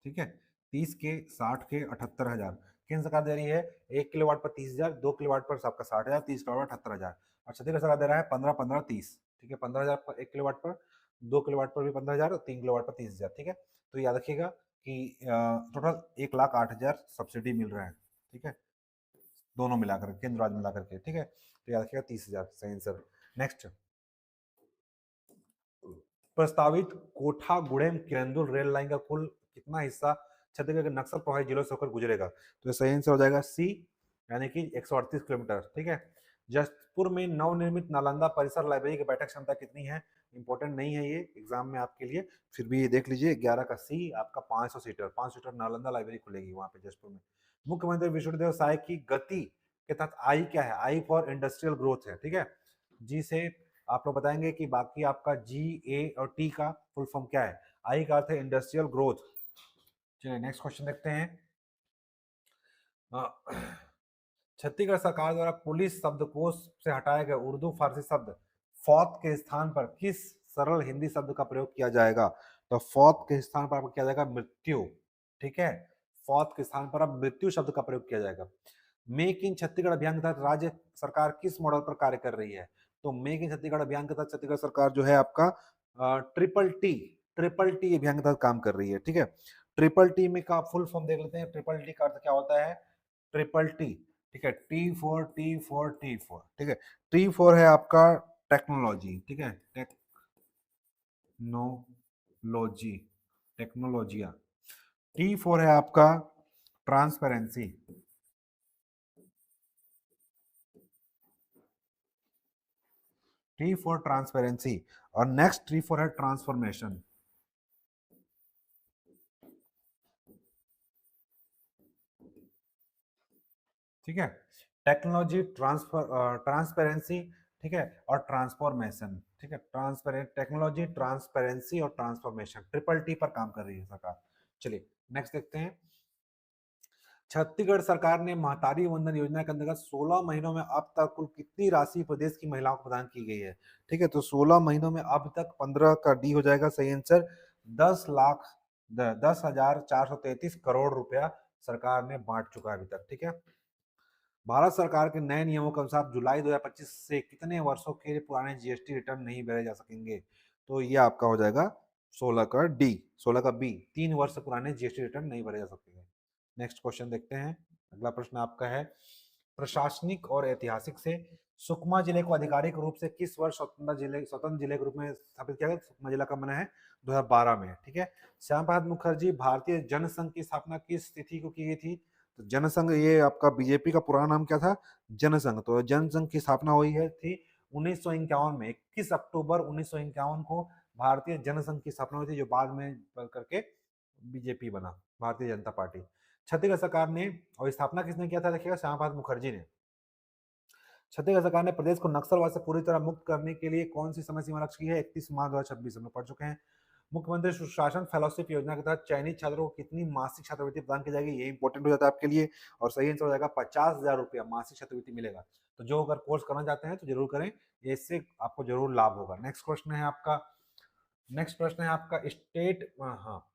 ठीक है। 30 के, 60 के 78,000 केंद्र सरकार दे रही है। 1 किलोवाट पर 30,000, 2 किलोवाट पर आपका 60,000, 30 किलोवाट 78,000, और छत्तीसगढ़ सरकार दे रहा है 15, 15, 30, ठीक है, 15,000 पर 1 किलोवाट पर, 2 किलोवाट पर भी 15,000 और 3 किलोवाट पर 30,000, ठीक है। तो याद रखिएगा कि टोटल 1,08,000 सब्सिडी मिल रहा है, ठीक है, दोनों मिलाकर, केंद्र राज्य मिलाकर के, ठीक है। तो याद रखिएगा 30,000 सही आंसर। नेक्स्ट, प्रस्तावित कोठा गुड़ेम किरंदुल रेल लाइन का कुल कितना हिस्सा छत्तीसगढ़ के नक्सल प्रभावित जिलों से होकर गुजरेगा? तो सही आंसर हो जाएगा सी, यानी कि 138 किलोमीटर, ठीक है। जशपुर में नवनिर्मित नालंदा परिसर लाइब्रेरी की बैठक क्षमता कितनी है? इंपॉर्टेंट नहीं है ये एग्जाम में आपके लिए, फिर भी ये देख लीजिए, 11 का सी, आपका 500 सीटर, 500 सीटर नालंदा लाइब्रेरी खुलेगी वहां पे जशपुर में। मुख्यमंत्री विष्णुदेव साय की गति के तहत आई क्या है? आई फॉर इंडस्ट्रियल ग्रोथ है, ठीक है। जी से आप लोग बताएंगे कि बाकी आपका जी, ए और टी का फुल फॉर्म क्या है? आई का अर्थ है इंडस्ट्रियल ग्रोथ। चलिए नेक्स्ट क्वेश्चन देखते हैं। छत्तीसगढ़ सरकार द्वारा पुलिस शब्दकोश से हटाए गए उर्दू फारसी शब्द फौत के स्थान पर किस सरल हिंदी शब्द का प्रयोग किया जाएगा? तो फौत के स्थान पर आपको किया जाएगा मृत्यु, ठीक है, फौत के स्थान पर अब मृत्यु शब्द का प्रयोग किया जाएगा। मेक इन छत्तीसगढ़ अभियान के तहत राज्य सरकार किस मॉडल पर कार्य कर रही है? तो मेक इन छत्तीसगढ़ अभियान के तहत छत्तीसगढ़ सरकार जो है आपका ट्रिपल टी अभियान के तहत काम कर रही है, ठीक है। ट्रिपल टी में का फुल फॉर्म देख लेते हैं। ट्रिपल टी का अर्थ क्या होता है? ट्रिपल टी, ठीक है, T4, ठीक है। T4 है आपका टेक्नोलॉजी, ठीक है, टेक्नोलॉजी, टेक्नोलॉजिया। T4 है आपका ट्रांसपेरेंसी, T4 ट्रांसपेरेंसी, और नेक्स्ट T4 है ट्रांसफॉर्मेशन, ठीक है। टेक्नोलॉजी, ट्रांसपेरेंसी, ठीक है, और ट्रांसफॉर्मेशन, ठीक है, ट्रांसपेरेंट टेक्नोलॉजी, ट्रांसपेरेंसी और ट्रांसफॉर्मेशन, ट्रिपल टी पर काम कर रही है सरकार। चलिए नेक्स्ट देखते हैं। छत्तीसगढ़ सरकार ने महतारी वंदन योजना के अंतर्गत 16 महीनों में अब तक कुल कितनी राशि प्रदेश की महिलाओं को प्रदान की गई है? ठीक है, तो 16 महीनों में अब तक 15 का डी हो जाएगा सही आंसर। 10,0433 करोड़ रुपया सरकार ने बांट चुका है अभी तक, ठीक है। भारत सरकार के नए नियमों के अनुसार जुलाई 2025 से कितने वर्षों के लिए पुराने जीएसटी रिटर्न नहीं भरे जा सकेंगे? तो ये आपका हो जाएगा 16 का डी, 16 का बी, 3 वर्ष पुराने जीएसटी रिटर्न नहीं भरे जा सकेंगे। नेक्स्ट क्वेश्चन देखते हैं। अगला प्रश्न आपका है, प्रशासनिक और ऐतिहासिक से सुकमा जिले को आधिकारिक रूप से किस वर्ष स्वतंत्र जिले के रूप में स्थापित किया गया? सुकमा जिला का बना है 2012 में, ठीक है। श्याम प्रसाद मुखर्जी भारतीय जनसंघ की स्थापना किस तिथि को की गई थी? तो जनसंघ, ये आपका बीजेपी का पुराना नाम क्या था? जनसंघ। तो जनसंघ की स्थापना हुई है थी 1951 में, 21 अक्टूबर 1951 को भारतीय जनसंघ की स्थापना हुई थी, जो बाद में बदल करके बीजेपी बना, भारतीय जनता पार्टी। छत्तीसगढ़ सरकार ने, और स्थापना किसने किया था देखिएगा? श्यामा प्रसाद मुखर्जी ने। छत्तीसगढ़ सरकार ने प्रदेश को नक्सलवाद से पूरी तरह मुक्त करने के लिए कौन सी समय सीमा लक्ष्य की है? 31 मार्च 2026 हम लोग पढ़ चुके हैं। मुख्यमंत्री सुशासन फेलोशिप योजना के तहत चयनित छात्रों को कितनी मासिक छात्रवृत्ति प्रदान की जाएगी? ये इंपॉर्टेंट हो जाता है आपके लिए, और सही आंसर हो जाएगा 50,000 रुपया मासिक छात्रवृत्ति मिलेगा। तो जो अगर कोर्स करना चाहते हैं तो जरूर करें, ये इससे आपको जरूर लाभ होगा। नेक्स्ट प्रश्न है आपका, स्टेट, हाँ,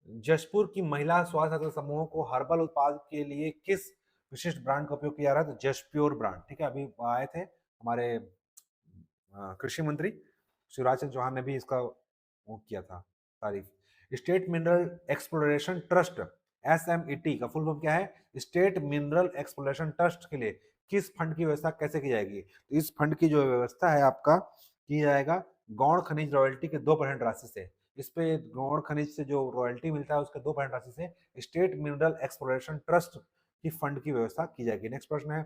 जशपुर की महिला स्वसहायता समूहों को हर्बल उत्पाद के लिए किस विशिष्ट ब्रांड का उपयोग किया जा रहा है? तो जशप्योर ब्रांड, ठीक है। अभी आए थे हमारे कृषि मंत्री शिवराज सिंह चौहान ने भी इसका वो किया था, तारीफ। State mineral exploration trust, SMET का फुल फॉर्म क्या है? स्टेट मिनरल एक्सप्लोरेशन ट्रस्ट के लिए किस फंड की व्यवस्था कैसे की जाएगी? तो इस फंड की जो व्यवस्था है आपका, की जाएगा गौण खनिज रॉयल्टी के 2% राशि से। इस पे गौण खनिज से जो रॉयल्टी मिलता है उसके 2% राशि से स्टेट मिनरल एक्सप्लोरेशन ट्रस्ट की फंड की व्यवस्था की जाएगी। नेक्स्ट प्रश्न है,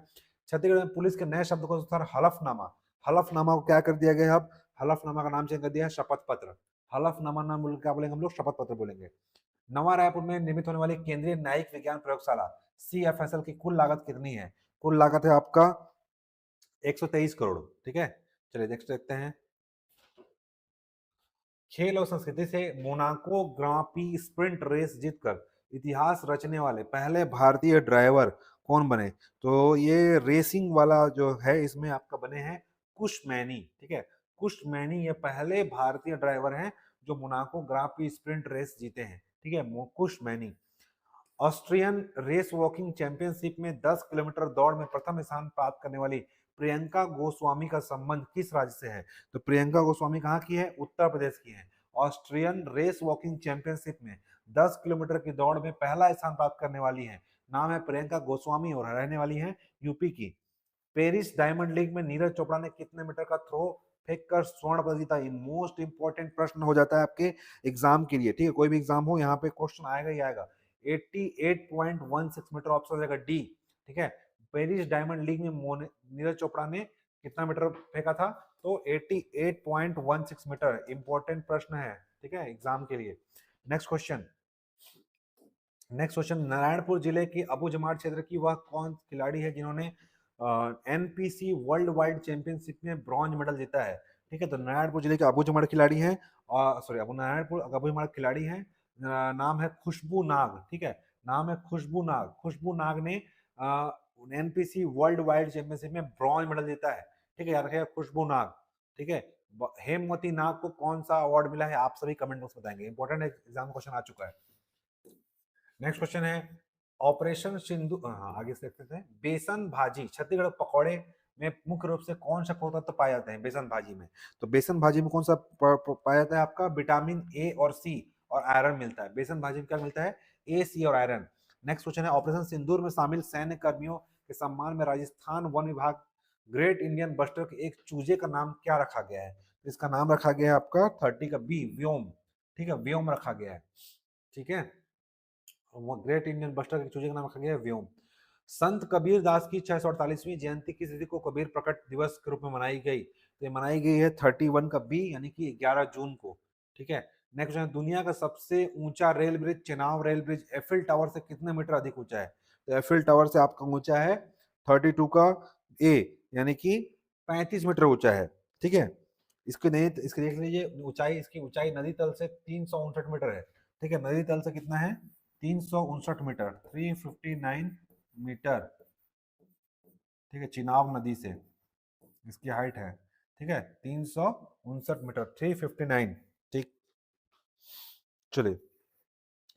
छत्तीसगढ़ में पुलिस के नए शब्द को हलफनामा, हलफनामा को क्या कर दिया गया? अब हलफनामा का नाम चेंज कर दिया है शपथ पत्र। हलफनामा नाम बोल क्या बोलेंगे हम लोग? शपथ पत्र बोलेंगे। नवा रायपुर में निर्मित होने वाली केंद्रीय न्यायिक विज्ञान प्रयोगशाला CFSL की कुल लागत कितनी है? कुल लागत है आपका 123 करोड़, ठीक है। चलिए नेक्स्ट देखते हैं। खेल और संस्कृति से Monaco Grand Prix sprint race जीतकर इतिहास रचने वाले पहले भारतीय ड्राइवर कौन बने? तो ये रेसिंग वाला जो है इसमें आपका बने हैं कुश मैनी, ठीक है। कुश मैनी ये पहले भारतीय ड्राइवर हैं जो Monaco Grand Prix sprint race जीते हैं, ठीक है, Kush Maini. Austrian race walking championship में 10 किलोमीटर दौड़ में प्रथम स्थान प्राप्त करने वाली प्रियंका गोस्वामी का संबंध किस राज्य से है? तो प्रियंका गोस्वामी कहाँ की है? उत्तर प्रदेश की है। ऑस्ट्रियन रेस वॉकिंग चैंपियनशिप में 10 किलोमीटर की दौड़ में पहला स्थान प्राप्त करने वाली है, नाम है प्रियंका गोस्वामी, और रहने वाली है यूपी की। पेरिस डायमंड लीग में नीरज चोपड़ा ने कितने मीटर का थ्रो फेंक कर स्वर्ण पदक जीता? ये मोस्ट इंपॉर्टेंट प्रश्न हो जाता है आपके एग्जाम के लिए, ठीक है। कोई भी एग्जाम हो यहाँ पे क्वेश्चन आएगा ही आएगा। 88.16 मीटर, ऑप्शन हो जाएगा डी, ठीक है। पेरिस डायमंड लीग में नीरज चोपड़ा ने कितना मीटर फेंका था? तो 88.16 मीटर। इंपॉर्टेंट प्रश्न है, ठीक है, एग्जाम के लिए। नेक्स्ट क्वेश्चन, नारायणपुर जिले के अबूजमाड़ क्षेत्र की वह कौन खिलाड़ी है जिन्होंने NPC वर्ल्ड वाइड चैंपियनशिप में ब्रॉन्ज मेडल जीता है? ठीक है, तो नारायणपुर जिले के अबूजमाड़ खिलाड़ी हैं, सॉरी अबूजमाड़ खिलाड़ी हैं, नाम है खुशबू नाग, ठीक है, नाम है खुशबू नाग। खुशबू नाग ने NPC वर्ल्ड वाइड चैंपियनशिप में ब्रॉन्ज मेडल जीता है, ठीक है, याद रखिएगा खुशबू नाग, ठीक है। हेमवती नाग को कौन सा अवार्ड मिला है? आप सभी कमेंट बॉक्स में बताएंगे, इंपॉर्टेंट एग्जाम क्वेश्चन आ चुका है। नेक्स्ट क्वेश्चन है ऑपरेशन सिंधु, हाँ आगे से देखते हैं। बेसन भाजी, छत्तीसगढ़ पकौड़े में मुख्य रूप से कौन सा पोषक तत्व पाए जाते हैं बेसन भाजी में? तो बेसन भाजी में कौन सा पाया जाता है? आपका विटामिन A और C और आयरन मिलता है। बेसन भाजी में क्या मिलता है? A, C और आयरन। नेक्स्ट क्वेश्चन है ऑपरेशन सिंदूर में शामिल सैन्य कर्मियों के सम्मान में राजस्थान वन विभाग ग्रेट इंडियन बस्टर के एक चूजे का नाम क्या रखा गया है? इसका नाम रखा गया है आपका 30 का B, व्योम, ठीक है, व्योम रखा गया है, ठीक है। ग्रेट इंडियन बस्टर के चूजे का नाम रखा गया है व्योम। संत कबीर दास की 648वीं जयंती किस तिथि को कबीर प्रकट दिवस के रूप में मनाई गई? तो ये मनाई गई है 31 का B यानी कि 11 जून को, ठीक है। नेक्स्ट है दुनिया का सबसे ऊंचा rail bridge, Chenab rail bridge Eiffel tower से कितने मीटर अधिक ऊंचा है? तो एफिल टावर से आपका ऊंचा है 32 का A यानी कि 35 मीटर ऊंचा है, ठीक है। इसके नहीं, इसके देख लीजिए ऊंचाई, इसकी ऊंचाई नदी तल से 359 मीटर है, ठीक है। नदी तल से कितना है? 359 मीटर, 359 मीटर, ठीक है, चिनाब नदी से इसकी हाइट है, ठीक है, 359 मीटर, 359, ठीक। चलिए,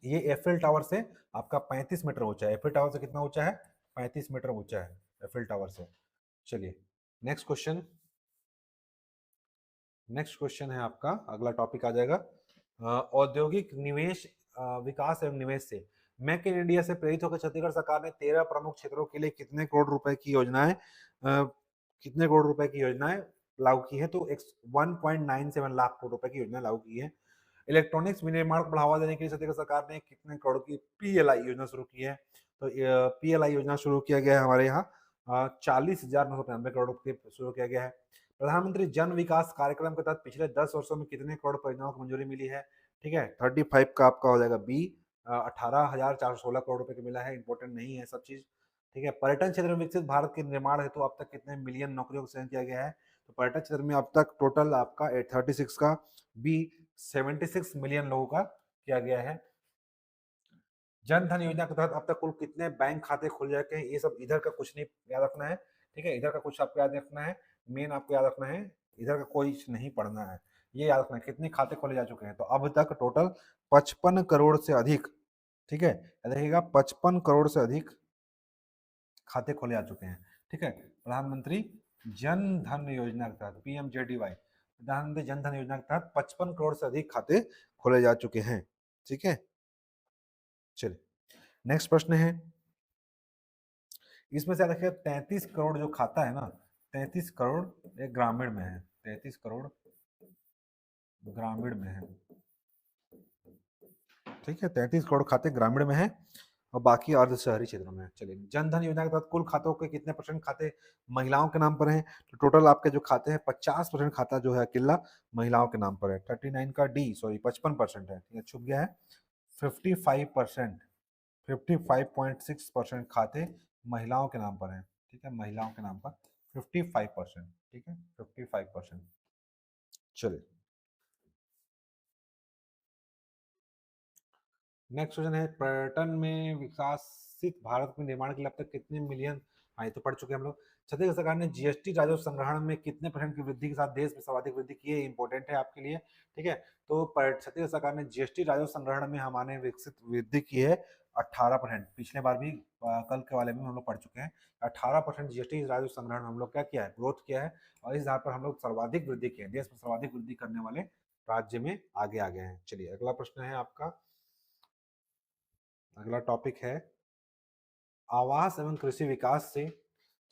ये एफिल टावर से आपका 35 मीटर ऊंचा है। एफिल टावर से कितना ऊंचा है? 35 मीटर ऊंचा है एफिल टावर से। चलिए नेक्स्ट क्वेश्चन, है आपका, अगला टॉपिक आ जाएगा औद्योगिक निवेश, विकास एवं निवेश से मेक इन इंडिया से प्रेरित होकर छत्तीसगढ़ सरकार ने 13 प्रमुख क्षेत्रों के लिए कितने करोड़ रुपए की योजनाएं कितने करोड़ रुपए की योजनाएं लागू की है, तो 1.97 लाख करोड़ रुपए की योजना लागू की है। इलेक्ट्रॉनिक्स विनिर्माण को बढ़ावा देने के लिए छत्तीसगढ़ सरकार ने कितने करोड़ की पीएलआई योजना शुरू की है, तो पीएलआई योजना शुरू किया गया है हमारे यहाँ 40,995 करोड़ की शुरू किया गया है। प्रधानमंत्री जन विकास कार्यक्रम के तहत पिछले 10 वर्षों में कितने करोड़ परियोजनाओं को मंजूरी मिली है, ठीक है 35 का आपका हो जाएगा बी। 18,416 करोड़ रुपए का मिला है, इंपॉर्टेंट नहीं है सब चीज, ठीक है। पर्यटन क्षेत्र में विकसित भारत के निर्माण हेतु अब तक कितने मिलियन नौकरियों का सृजन किया गया है, तो पर्यटन क्षेत्र में अब तक टोटल आपका 36 का बी 76 मिलियन लोगों का किया गया है। जन धन योजना के तहत अब तक कुल कितने बैंक खाते खोले जाते हैं, ये सब इधर का कुछ नहीं याद रखना है, ठीक है। इधर का कुछ आपको याद रखना है, मेन आपको याद रखना है, इधर का कोई नहीं पढ़ना है, ये याद रखना है कितने खाते खोले जा चुके हैं। तो अब तक टोटल 55 करोड़ से अधिक, ठीक है, देखिएगा 55 करोड़ से अधिक खाते खोले जा चुके हैं, ठीक है। प्रधानमंत्री जन धन योजना के तहत PMJDY, प्रधानमंत्री जन धन योजना के तहत 55 करोड़ से अधिक खाते खोले जा चुके हैं, ठीक है। चलिए नेक्स्ट प्रश्न है, इसमें से देखिए 33 करोड़ जो खाता है ना, 33 करोड़ एक ग्रामीण में है, 33 करोड़ ग्रामीण में है, ठीक है। 33 करोड़ खाते ग्रामीण में है और बाकी अर्ध शहरी क्षेत्रों में है। चलिए जन धन योजना के तहत कुल खातों के कितने परसेंट खाते महिलाओं के नाम पर हैं, तो टोटल आपके जो खाते हैं 50% खाता जो है अकेला महिलाओं के नाम पर है। 39 का डी, सॉरी 55% है, ठीक है, छुप गया है। 55%, 55.6% खाते महिलाओं के नाम पर है, ठीक है, महिलाओं के नाम पर 55%, ठीक है 55%। चलिए नेक्स्ट क्वेश्चन है, पर्यटन में विकसित भारत में निर्माण के लिए अब तक कितने मिलियन, हाँ ये तो पढ़ चुके हैं हम लोग। छत्तीसगढ़ सरकार ने जीएसटी राजस्व संग्रहण में कितने % की वृद्धि के साथ देश में सर्वाधिक वृद्धि की है, इंपॉर्टेंट है आपके लिए, ठीक है। तो छत्तीसगढ़ सरकार ने जीएसटी राजस्व संग्रहण में हमारे विकसित वृद्धि की है 18%। पिछले बार भी कल के वाले में हम लोग पढ़ चुके हैं 18% जीएसटी राजस्व संग्रहण में हम लोग क्या किया है, ग्रोथ किया है, और इस आधार पर हम लोग सर्वाधिक वृद्धि किए हैं, देश में सर्वाधिक वृद्धि करने वाले राज्य में आगे आ गए हैं। चलिए अगला प्रश्न है आपका, अगला टॉपिक है, आवास एवं कृषि विकास से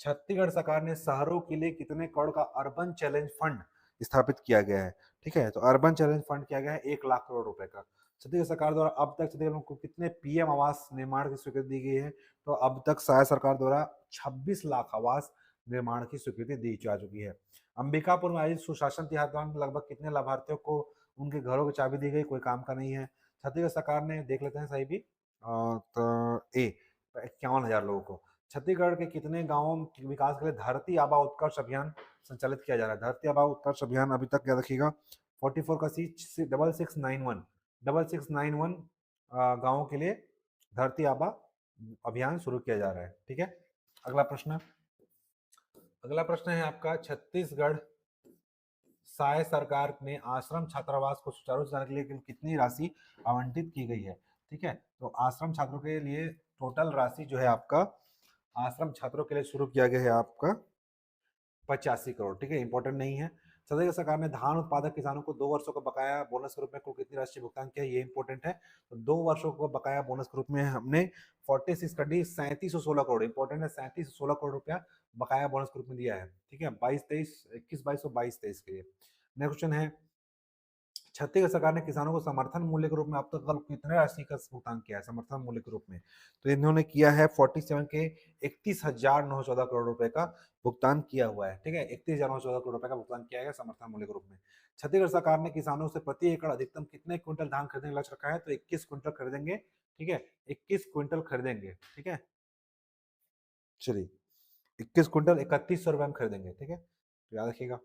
छत्तीसगढ़ सरकार ने शहरों के लिए कितने करोड़ का अर्बन चैलेंज फंड स्थापित किया गया है, ठीक है। तो अर्बन चैलेंज फंड किया गया है 1 लाख करोड़ रुपए का। छत्तीसगढ़ सरकार द्वारा अब तक छत्तीसगढ़ को कितने पीएम आवास निर्माण की स्वीकृति दी गई है, तो अब तक शायद सरकार द्वारा 26 लाख आवास निर्माण की स्वीकृति दी जा चुकी है। अंबिकापुर में आयोजित सुशासन तिहार दौरान लगभग कितने लाभार्थियों को उनके घरों की चाबी दी गई, कोई काम का नहीं है। छत्तीसगढ़ सरकार ने, देख लेते हैं सही भी, तो ए 51,000 लोगों को। छत्तीसगढ़ के कितने गांवों के विकास के लिए धरती आबा उत्कर्ष अभियान संचालित किया जा रहा है, धरती आबा उत्कर्ष अभियान अभी तक याद रखिएगा 44 का सी 6691 गांवों के लिए धरती आबा अभियान शुरू किया जा रहा है, ठीक है। अगला प्रश्न, अगला प्रश्न है आपका, छत्तीसगढ़ साय सरकार ने आश्रम छात्रावास को सुचारू संचालन के लिए कितनी राशि आवंटित की गई है, ठीक है। तो आश्रम छात्रों के लिए टोटल राशि जो है आपका, आश्रम छात्रों के लिए शुरू किया गया है आपका 85 करोड़, ठीक है, इंपॉर्टेंट नहीं है। छत्तीसगढ़ सरकार ने धान उत्पादक किसानों को 2 वर्षों का बकाया बोनस के रूप में कुल कितनी राशि भुगतान किया, ये इंपॉर्टेंट है। तो 2 वर्षों को बकाया बोनस के रूप में हमने 46 कड़ी 3716 करोड़, इंपॉर्टेंट है, 3716 करोड़ रुपया बकाया बोनस के रूप में दिया है, ठीक है, 22-23, 21-22 और 22-23 के लिए। नेक्स्ट क्वेश्चन है, छत्तीसगढ़ सरकार ने किसानों को समर्थन मूल्य के रूप में अब तक कल कितने राशि का भुगतान किया है समर्थन मूल्य के रूप में, तो इन्होंने किया है 47 के 31,914 करोड़ रुपए का भुगतान किया हुआ है, ठीक है, 31,914 करोड़ रुपए का भुगतान किया गया समर्थन मूल्य के रूप में। छत्तीसगढ़ सरकार ने किसानों से प्रति एकड़ अधिकतम कितने क्विंटल धान खरीदने का लक्ष्य रखा है, तो 21 क्विंटल खरीदेंगे, ठीक है, 21 क्विंटल खरीदेंगे, ठीक है। चलिए 21 क्विंटल 3100 रुपए में खरीदेंगे, ठीक है, तो याद रखिएगा।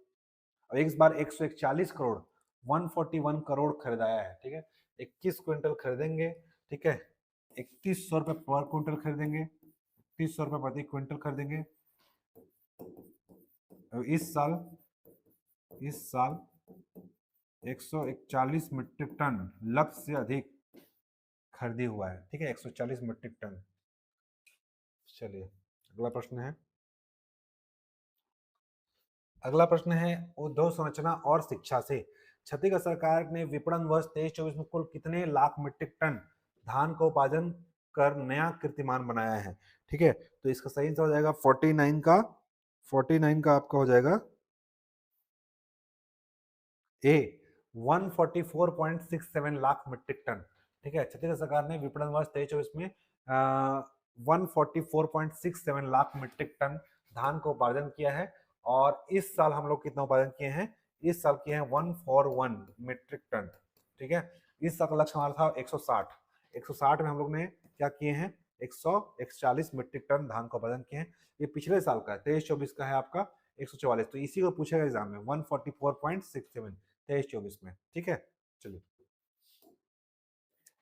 और इस बार 141 करोड़ 141 करोड़ खरीदाया है, ठीक है, 21 क्विंटल खरीदेंगे, ठीक है, 3100 रुपए पर क्विंटल खरीदेंगे, 3100 रुपए प्रति क्विंटल खरीदेंगे। और इस साल 141 मीट्रिक टन लक्ष्य से अधिक खरीदी हुआ है, ठीक है, 140 मीट्रिक टन। चलिए अगला प्रश्न है, अगला प्रश्न है, उद्योग संरचना और शिक्षा से छत्तीसगढ़ सरकार ने विपणन वर्ष 23-24 में कुल कितने लाख मीट्रिक टन धान का उत्पादन कर नया कीर्तिमान बनाया है, ठीक है। तो इसका सही आंसर हो जाएगा 49 का 49 का आपका हो जाएगा ए 144.67 लाख मीट्रिक टन। ठीक है, छत्तीसगढ़ सरकार ने विपणन वर्ष 23-24 में 144.67 लाख मीट्रिक टन धान का उपार्जन किया है। और इस साल हम लोग कितना उपार्जन किए हैं, इस साल किए हैं 141 मीट्रिक टन। ठीक है, इस साल का लक्ष्य हमारा था 160। 160 में हम लोग ने क्या किए हैं, 141 मीट्रिक टन धान का उत्पादन किए हैं। ये पिछले साल का 23-24 का है आपका 144। तो इसी को पूछेगा एग्जाम में 144.67 23-24 में। ठीक है, चलिए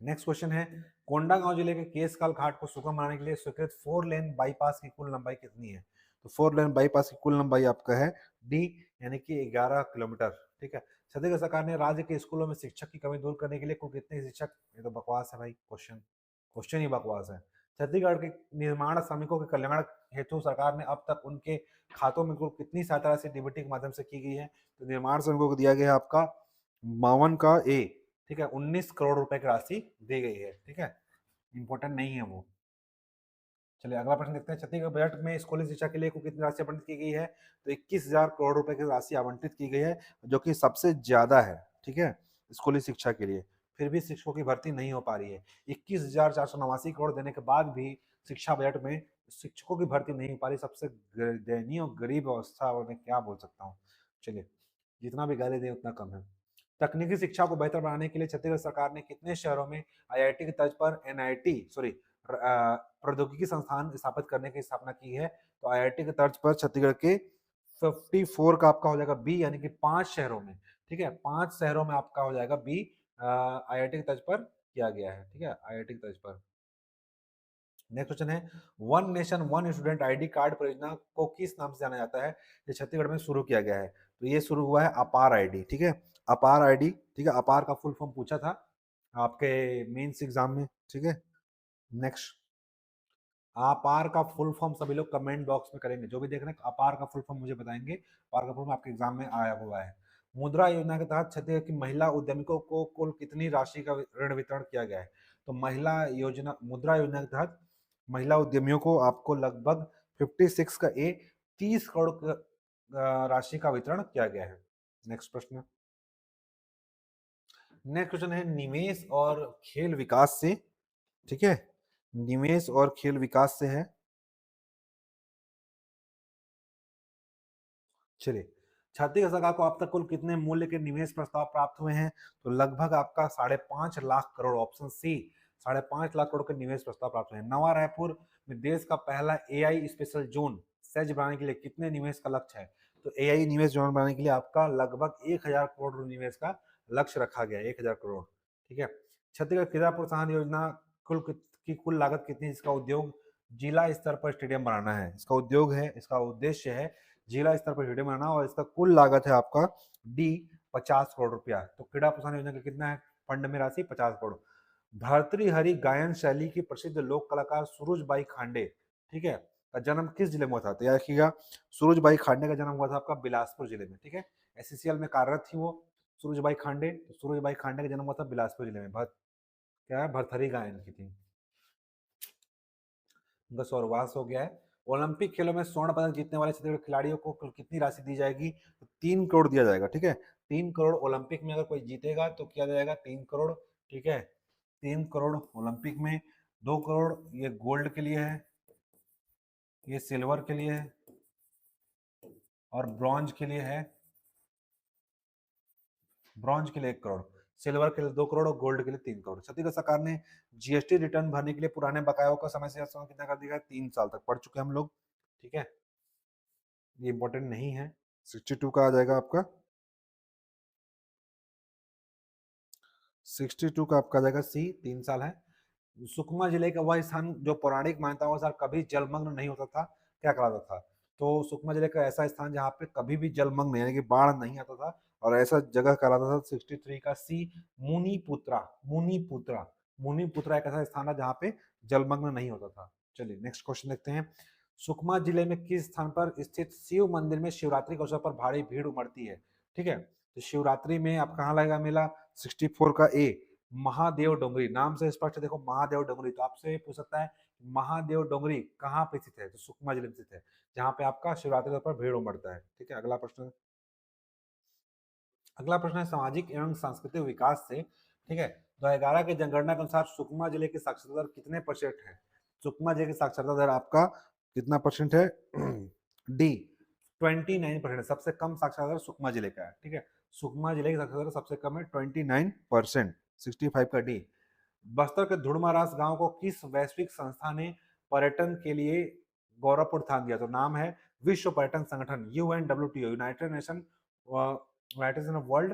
नेक्स्ट क्वेश्चन है, कोंडागांव जिले के केसकाल घाट को सुगम बनाने के लिए स्वीकृत 4 लेन बाईपास की कुल लंबाई कितनी है? तो 4 लेन बाईपास की कुल लंबाई आपका है डी यानी कि 11 किलोमीटर। ठीक है, छत्तीसगढ़ सरकार ने राज्य के स्कूलों में शिक्षक की कमी दूर करने के लिए कुल कितने शिक्षक, ये तो बकवास है भाई, क्वेश्चन ही बकवास है। छत्तीसगढ़ के निर्माण श्रमिकों के कल्याण हेतु सरकार ने अब तक उनके खातों में कुल कितनी सहायता राशि डीबीटी के माध्यम से की गई है? तो निर्माण श्रमिकों को दिया गया है आपका 52 का ए, ठीक है, 19 करोड़ रुपए की राशि दी गई है। ठीक है, इंपॉर्टेंट नहीं है वो। चलिए अगला प्रश्न देखते हैं, छत्तीसगढ़ बजट में स्कूली शिक्षा के लिए कुल कितनी राशि आवंटित की गई है? तो 21,000 करोड़ रुपए की राशि आवंटित की गई है, जो कि सबसे ज्यादा है। ठीक है, स्कूली शिक्षा के लिए। फिर भी शिक्षकों की भर्ती नहीं हो पा रही है। 21,489 करोड़ देने के बाद भी शिक्षा बजट में शिक्षकों की भर्ती नहीं हो पा रही। सबसे दयनीय और गरीब अवस्था, और मैं क्या बोल सकता हूँ। चलिए, जितना भी गाली दें उतना कम है। तकनीकी शिक्षा को बेहतर बनाने के लिए छत्तीसगढ़ सरकार ने कितने शहरों में आईआईटी की तर्ज पर एनआईटी सॉरी प्रौद्योगिकी संस्थान स्थापित करने की स्थापना की है? तो आईआईटी की तर्ज पर छत्तीसगढ़ के 54 का आपका हो जाएगा बी, यानी कि 5 शहरों में। ठीक है, 5 शहरों में आपका हो जाएगा बी, आईआईटी की तर्ज पर किया गया है। ठीक है, आईआईटी की तर्ज पर। नेक्स्ट क्वेश्चन है, one nation one student ID card परियोजना को किस नाम से जाना जाता है? ये छत्तीसगढ़ में शुरू किया गया है। तो ये शुरू हुआ है अपार आईडी। ठीक है, अपार आईडी। ठीक है, अपार का फुल फॉर्म पूछा था आपके मेंस एग्जाम में। ठीक है, नेक्स्ट, अपार का फुल फॉर्म सभी लोग कमेंट बॉक्स में करेंगे, जो भी देख रहे हैं अपार का फुल फॉर्म मुझे बताएंगे। अपार का फुल फॉर्म आपके एग्जाम में आया हुआ है। मुद्रा योजना के तहत छत्तीसगढ़ की महिला उद्यमियों को कुल कितनी राशि का ऋण वितरण किया गया है? तो महिला योजना, मुद्रा योजना के तहत महिला उद्यमियों को आपको लगभग 56 का ए 30 करोड़ राशि का वितरण किया गया है। नेक्स्ट प्रश्न, नेक्स्ट क्वेश्चन है, निवेश और खेल विकास से। ठीक है, निवेश और खेल विकास से है। चलिए, छत्तीसगढ़ सरकार को अब तक कुल कितने मूल्य के निवेश प्रस्ताव प्राप्त हुए हैं? तो लगभग आपका 5.5 लाख करोड़, ऑप्शन सी 5.5 लाख करोड़ के निवेश प्रस्ताव प्राप्त हुए हैं। नवा रायपुर में देश का पहला एआई स्पेशल जोन सेज बनाने के लिए कितने निवेश का लक्ष्य है? तो एआई निवेश जोन बनाने के लिए आपका लगभग 1000 करोड़ निवेश का लक्ष्य रखा गया है, 1000 करोड़। ठीक है, छत्तीसगढ़ क्रीड़ा प्रोत्साहन योजना की कुल लागत कितनी है? इसका उद्योग जिला स्तर पर स्टेडियम बनाना है, इसका उद्योग है, इसका उद्देश्य है जिला स्तर पर स्टेडियम बनाना, और इसका कुल लागत है आपका डी 50 करोड़ रुपया। तो क्रीड़ा प्रोत्साहन योजना का कितना है फंड में राशि? 50 करोड़। भर्तृहरि गायन शैली की प्रसिद्ध लोक कलाकार सूरजबाई खांडे, ठीक है, का जन्म किस जिले में हुआ था? तो याद रखिएगा, सूरजबाई खांडे का जन्म हुआ था आपका बिलासपुर जिले में। ठीक है, एससीसीएल में कार्यरत थी वो सूरजबाई खांडे। तो सूरजबाई खांडे का जन्म हुआ था बिलासपुर जिले में। क्या है, भर्तृहरि गायन की थी। उनका स्वर्गवास हो गया है। ओलंपिक खेलों में स्वर्ण पदक जीतने वाले छत्तीसगढ़ खिलाड़ियों को कितनी राशि दी जाएगी? तो 3 करोड़ दिया जाएगा। ठीक है, 3 करोड़ ओलंपिक में अगर कोई जीतेगा तो किया जाएगा 3 करोड़। ठीक है, 3 करोड़ ओलंपिक में, 2 करोड़ ये गोल्ड के लिए है, ये सिल्वर के लिए है, और ब्रॉन्ज के लिए है। ब्रॉन्ज के लिए 1 करोड़, सिल्वर के लिए 2 करोड़ और गोल्ड के लिए 3 करोड़। छत्तीसगढ़ सरकार ने जीएसटी रिटर्न भरने के लिए पुराने बकायों का समय से कितना कर दिया है? 3 साल तक। पढ़ चुके हम लोग। ठीक है, ये इंपॉर्टेंट नहीं है। 62 का आ जाएगा आपका, 62 का आपका आ जाएगा सी, 3 साल है। सुकमा जिले का वह स्थान जो पौराणिक मान्यताओं के कभी जलमग्न नहीं होता था, क्या कहलाता था? तो सुकमा जिले का ऐसा स्थान जहाँ पे कभी भी जलमग्न यानी कि बाढ़ नहीं आता था, और ऐसा जगह कहलाता था 63 का सी, मुनीपुत्रा। मुनीपुत्रा, मुनीपुत्रा एक ऐसा स्थान है जहाँ पे जलमग्न नहीं होता था। चलिए नेक्स्ट क्वेश्चन देखते हैं, सुकमा जिले में किस स्थान पर स्थित शिव मंदिर में शिवरात्रि के अवसर पर भारी भीड़ उमड़ती है? ठीक है, तो शिवरात्रि में आप कहाँ लगेगा मेला? 64 का ए, महादेव डोंगरी, नाम से स्पष्ट देखो महादेव डोंगरी, तो आपसे पूछ सकता है महादेव डोंगरी कहाँ पे स्थित है, तो सुकमा जिले में स्थित है, जहाँ पे आपका शिवरात्रि पर भीड़ उमड़ता है। ठीक है, अगला प्रश्न। अगला प्रश्न है सामाजिक एवं सांस्कृतिक विकास से, ठीक है, 2011 की जनगणना के अनुसार सुकमा जिले की साक्षरता दर कितने परसेंट है? सुकमा जिले की साक्षरता दर आपका कितना परसेंट है? डी 29%, सबसे कम साक्षरता दर सुकमा जिले का है। ठीक है, सुकमा जिले की साक्षरता दर सबसे कम है 29%, 65 का डी। बस्तर के धुड़मारास गांव को किस वैश्विक संस्था ने पर्यटन के लिए गौरवपूर्ण स्थान दिया? तो नाम है विश्व पर्यटन संगठन, UNWTO, United Nation World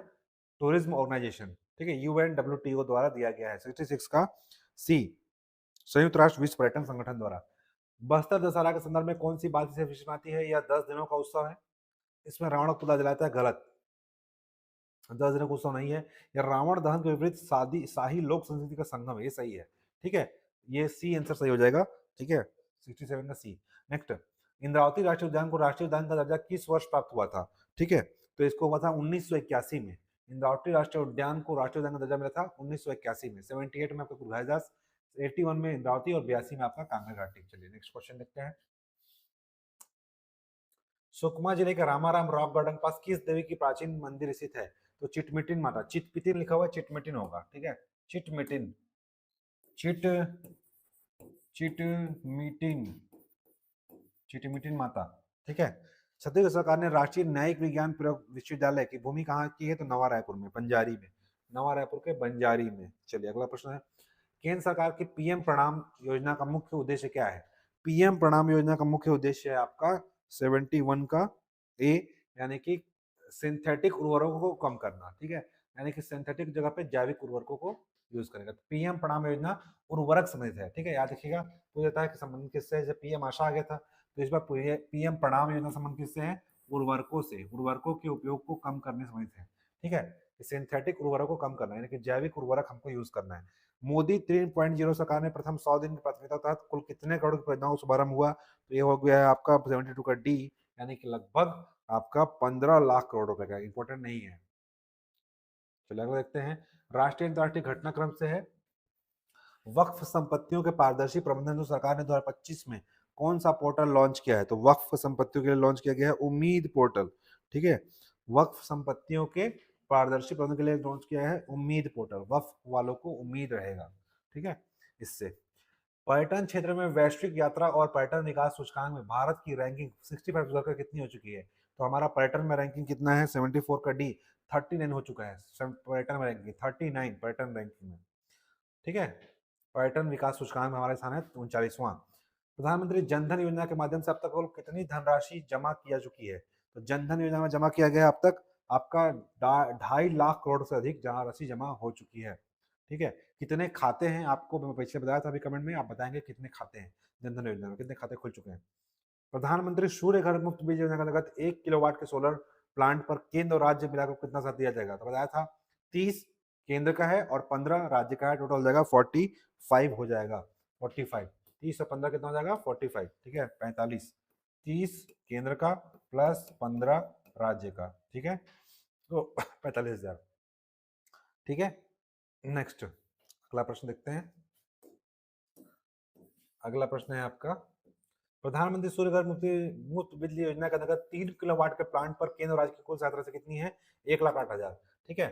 Tourism Organization. ठीक है, यूएनडब्ल्यूटीओ द्वारा दिया गया है। 66 का सी, संयुक्त राष्ट्र विश्व पर्यटन संगठन द्वारा। बस्तर दशहरा के संदर्भ में कौन सी बात से विशेष आती है? यह 10 दिनों का उत्सव है, इसमें रावण को पुतला जलाता है, गलत। 10 दिनों का उत्सव नहीं है, यह रावण दहन के विपरीत शाही लोक संस्कृति का संगम है, ये सही है। ठीक है, ये सी आंसर सही हो जाएगा। ठीक है, 67 का सी। नेक्स्ट, इंद्रावती राष्ट्रीय उद्यान को राष्ट्रीय उद्यान का दर्जा किस वर्ष प्राप्त हुआ था? ठीक है, तो इसको हुआ था 1981 में। इंद्रावती राष्ट्रीय उद्यान को राष्ट्रीय उद्यान का दर्जा मिला था 1981 में। 78 में आपका कुलघाईदास, 81 में इंद्रावती और 82 में आपका कांगड़ा घाटी। चलिए नेक्स्ट क्वेश्चन देखते हैं। सुकमा जिले के रामाराम रॉक गार्डन के पास किस देवी की प्राचीन मंदिर स्थित है? तो चिटमिटिन माता, चिटपितिन लिखा हुआ है, चिटमिटिन होगा। ठीक है, चिटमिटिन, चिट चिटमिटिन, चिटमिटिन माता। ठीक है, छत्तीसगढ़ सरकार ने राष्ट्रीय न्यायिक विज्ञान प्रयोग विश्वविद्यालय की भूमि कहाँ की है? तो नवा रायपुर में, बंजारी में, नवा रायपुर के बंजारी में। चलिए अगला प्रश्न है, केंद्र सरकार की पीएम प्रणाम योजना का मुख्य उद्देश्य क्या है? पीएम प्रणाम योजना का मुख्य उद्देश्य है आपका 71 का ए, यानी कि सिंथेटिक उर्वरकों को कम करना। ठीक है, यानी कि सिंथेटिक जगह पे जैविक उर्वरकों को यूज करेगा। तो पीएम प्रणाम योजना उर्वरक संबंधित है। ठीक है, याद रखिएगा, पूछा जाता है कि संबंधित किससे? जैसे पीएम आशा आ गया था, तो इस बार पीएम प्रणाम योजना संबंध किससे है? उर्वरकों से, उर्वरकों के उपयोग को कम करने संबंधित है। ठीक है, सिंथेटिक उर्वरक को कम करना है, यानी कि जैविक उर्वरक हमको यूज करना है। मोदी 3.0 सरकार ने प्रथम 100 दिन की प्राथमिकता के तहत कुल कितने करोड़ की परियोजनाओं का शुभारंभ हुआ? तो ये हो गया है आपका 72 का डी, यानी कि लगभग आपका 15 लाख करोड़ रुपए का। इंपॉर्टेंट नहीं है। चलिए अगला देखते हैं, राष्ट्रीय अंतर्राष्ट्रीय घटनाक्रम से है वक्फ संपत्तियों के पारदर्शी प्रबंधन। तो सरकार ने 2025 में कौन सा पोर्टल लॉन्च किया है? तो वक्फ संपत्तियों के लिए लॉन्च किया गया है उम्मीद पोर्टल। ठीक है, वक्फ संपत्तियों के पारदर्शी प्रबंधन के लिए लॉन्च किया है उम्मीद पोर्टल, वक्फ वालों को उम्मीद रहेगा। ठीक है, इससे पर्यटन क्षेत्र में वैश्विक यात्रा और पर्यटन विकास सूचकांक में भारत की रैंकिंग 65 से कितनी हो चुकी है? तो हमारा पर्यटन में रैंकिंग कितना है? 74 का डी, 39 हो चुका है पर्यटन में रैंकिंग, 39 पर्यटन रैंकिंग में। ठीक है, पर्यटन विकास सूचकांक में हमारा स्थान है 39वां। प्रधानमंत्री जनधन योजना के माध्यम से अब तक कुल कितनी धनराशि जमा की जा चुकी है? तो जनधन योजना में जमा किया गया अब तक आपका 2.5 लाख करोड़ से अधिक राशि जमा हो चुकी है। ठीक है, कितने खाते हैं आपको मैं पीछे बताया था, अभी कमेंट में आप बताएंगे कितने खाते हैं जनधन योजना में, कितने खाते खुल चुके हैं। प्रधानमंत्री सूर्य घर मुफ्त बिजली योजना के अंतर्गत 1 किलोवाट के सोलर प्लांट पर केंद्र और राज्य मिलाकर कितना साथ दिया जाएगा? तो बताया था 30 केंद्र का है और 15 राज्य का है, टोटल हो जाएगा 45 हो जाएगा। 45, 30 और 15 कितना हो जाएगा? 45। ठीक है, 45, 30 केंद्र का प्लस 15 राज्य का। ठीक है, तो 45,000। ठीक है, नेक्स्ट अगला प्रश्न देखते हैं। अगला प्रश्न है आपका, प्रधानमंत्री सूर्य घर मुफ्त बिजली योजना के अंतर्गत 3 किलोवाट के प्लांट पर केंद्र राज्य की कुल सहायता राशि कितनी है? 1,08,000। ठीक है,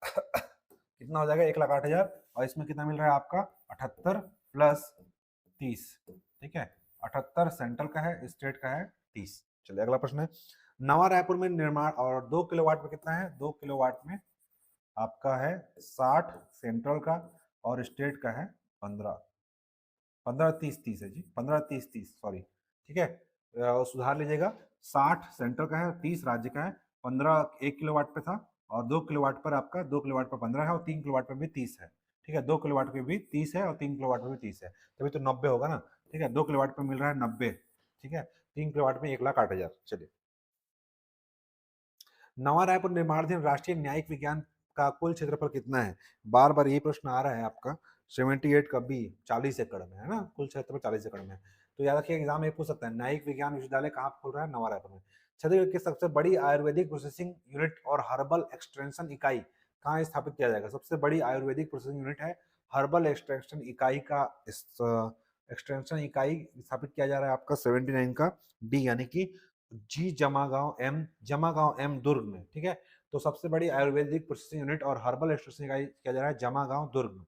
कितना हो जाएगा? 1,08,000, और इसमें कितना मिल रहा है आपका? 78 प्लस 30। ठीक है, 78 सेंट्रल का है, स्टेट का है 30। चलिए अगला प्रश्न है, नवा रायपुर में निर्माण और 2 किलोवाट में कितना है? 2 किलोवाट में आपका है 60 सेंट्रल का और स्टेट का है 15। 15 30 30 है जी, 15 30 30 सॉरी। ठीक है, सुधार लीजिएगा, 60 सेंट्रल का है, 30 राज्य का है, 15 1 किलोवाट पे था और 2 किलोवाट पर आपका 2 किलोवाट पर 15 है और 3 किलोवाट पर भी 30 है। ठीक है, 2 किलोवाट पे भी 30 है और 3 किलोवाट पर भी 30 है, तभी तो 90 होगा ना। ठीक है, 2 किलोवाट पे मिल रहा है 90। ठीक है, 3 किलोवाट में 1,08,000। चलिए, नवा रायपुर निर्माणाधीन राष्ट्रीय न्यायिक विज्ञान का कुल क्षेत्रफल कितना है? बार बार ये प्रश्न आ रहा है आपका, 78 का बी, 40 एकड़ में है ना, कुल क्षेत्रफल 40 एकड़ में। तो याद रखिए एग्जाम में पूछ सकता है, न्यायिक विज्ञान विश्वविद्यालय कहाँ खुल रहा है? नवा रायपुर में। छत्तीसगढ़ की सबसे बड़ी आयुर्वेदिक प्रोसेसिंग यूनिट और हर्बल एक्सटेंशन इकाई कहाँ स्थापित किया जाएगा? सबसे बड़ी आयुर्वेदिक प्रोसेसिंग यूनिट है हर्बल एक्सट्रैक्शन इकाई का एक्सटेंशन इकाई स्थापित किया जा रहा है आपका 79 का डी, यानी कि जी जमागांव एम दुर्ग में। ठीक है, तो सबसे बड़ी आयुर्वेदिक प्रोसेसिंग यूनिट और हर्बल एक्सट्रैक्शन इकाई किया जा रहा है जमागांव दुर्ग में।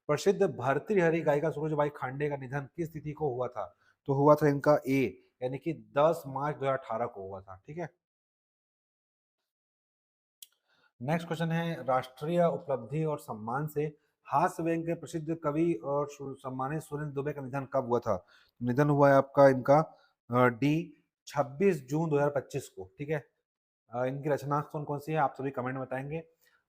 प्रसिद्ध भर्तृहरि गायिका सूरजबाई खांडे का निधन किस तिथि को हुआ था? तो हुआ था इनका ए, यानी कि 10 मार्च 2018 को हुआ था। ठीक है, नेक्स्ट क्वेश्चन है राष्ट्रीय उपलब्धि और सम्मान से हास्य व्यंग्य के प्रसिद्ध कवि और सम्मानित सुरेंद्र दुबे का निधन कब हुआ था? निधन हुआ है आपका इनका डी 26 जून 2025 को। ठीक है, इनकी रचना कौन कौन सी है आप सभी कमेंट में बताएंगे।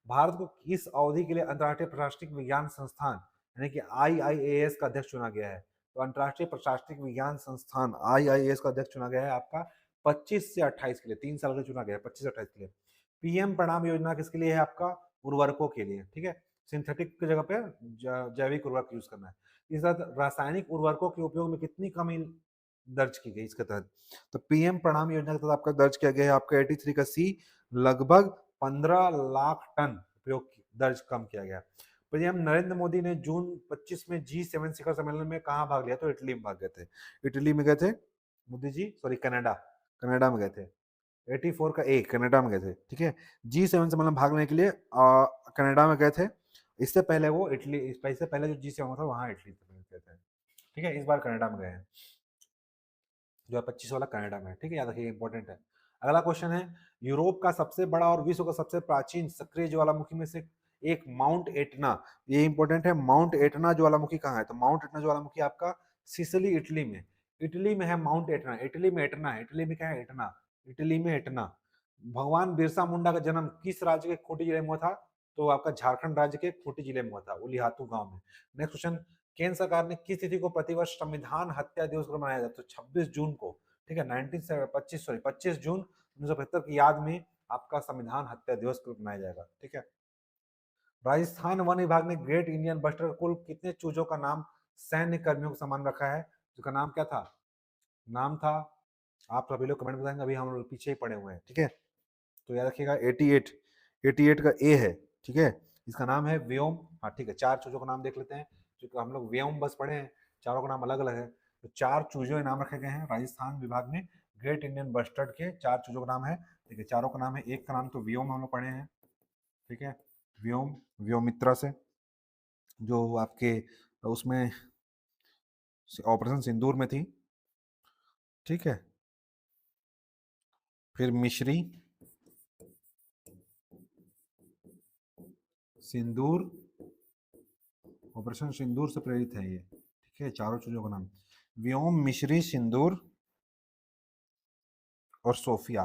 भारत को इस अवधि के लिए अंतर्राष्ट्रीय प्रशासनिक विज्ञान संस्थान यानी कि IIAS का अध्यक्ष चुना गया है? तो अंतर्राष्ट्रीय प्रशासनिक विज्ञान संस्थान IIAS का अध्यक्ष चुना गया है आपका 25 से 28 के लिए, 3 साल के लिए चुना गया है, 25 से 28 के लिए। पीएम प्रणाम योजना किसके लिए है? आपका उर्वरकों के लिए। ठीक है, सिंथेटिक की जगह पे जैविक उर्वरक यूज करना है। इस तरह रासायनिक उर्वरकों के उपयोग में कितनी कमी दर्ज की गई इसके तहत? तो पीएम प्रणाम योजना के तहत आपका दर्ज किया गया है आपका 83 का सी, लगभग 15 लाख टन उपयोग दर्ज कम किया गया। पीएम नरेंद्र मोदी ने जून 25 में G7 शिखर सम्मेलन में कहाँ भाग लिया? तो इटली में भाग गए थे। इटली में गए थे Modi ji, sorry Canada, Canada में गए थे। 84 का ए, कनाडा में गए थे। ठीक है, G7 सम्मेलन भाग लेने के लिए कनाडा में गए थे। इससे पहले वो इटली, इससे पहले जो G7 था वहां इटली में गए थे। ठीक है, इस बार कनाडा में गए हैं। जो है 25 वाला कनाडा में। ठीक है, याद रखिए, इंपॉर्टेंट है। अगला क्वेश्चन है यूरोप का सबसे बड़ा और विश्व का सबसे प्राचीन सक्रिय ज्वालामुखी में से एक माउंट एटना, ये इंपॉर्टेंट है। माउंट एटना ज्वालामुखी कहाँ है? तो माउंट एटना ज्वालामुखी आपका सिसिली इटली में, इटली में है माउंट एटना। इटली में एटना है, इटली में क्या है? एटना, इटली में एटना। भगवान बिरसा मुंडा का जन्म किस राज्य के खूंटी जिले में हुआ था? तो आपका झारखंड राज्य के खूंटी जिले में हुआ था, उलिहातू गांव में। नेक्स्ट क्वेश्चन, केंद्र सरकार ने किस तिथि को प्रतिवर्ष संविधान हत्या दिवस को मनाया जाता है? तो 26 जून को। ठीक है, 25 जून 1975 की याद में आपका संविधान हत्या दिवस को मनाया जाएगा। ठीक है, राजस्थान वन विभाग ने ग्रेट इंडियन बस्टर कुल कितने चूजों का नाम सैन्य कर्मियों को समान रखा है? जिसका नाम क्या था? नाम था, आप सभी लोग कमेंट बताएंगे, अभी हम लोग पीछे ही पड़े हुए हैं। ठीक है, तो याद रखिएगा 88 का ए है। ठीक है, इसका नाम है व्योम। हाँ ठीक है, 4 चूजों का नाम देख लेते हैं, क्योंकि हम लोग व्योम बस पढ़े हैं, चारों का नाम अलग अलग है। तो 4 चूजों के नाम रखे गए हैं राजस्थान विभाग में, ग्रेट इंडियन बस्टर्ड के 4 चूजों का नाम है। ठीक है, चारों का नाम है, एक का नाम तो व्योम हम लोग पढ़े हैं। ठीक है, व्योम, व्योमित्रा से, जो आपके उसमें ऑपरेशन सिंदूर में थी। ठीक है, फिर मिश्री, सिंदूर, ऑपरेशन सिंदूर से प्रेरित है ये। ठीक है, चारों चीजों का नाम व्योम, मिश्री, सिंदूर और सोफिया।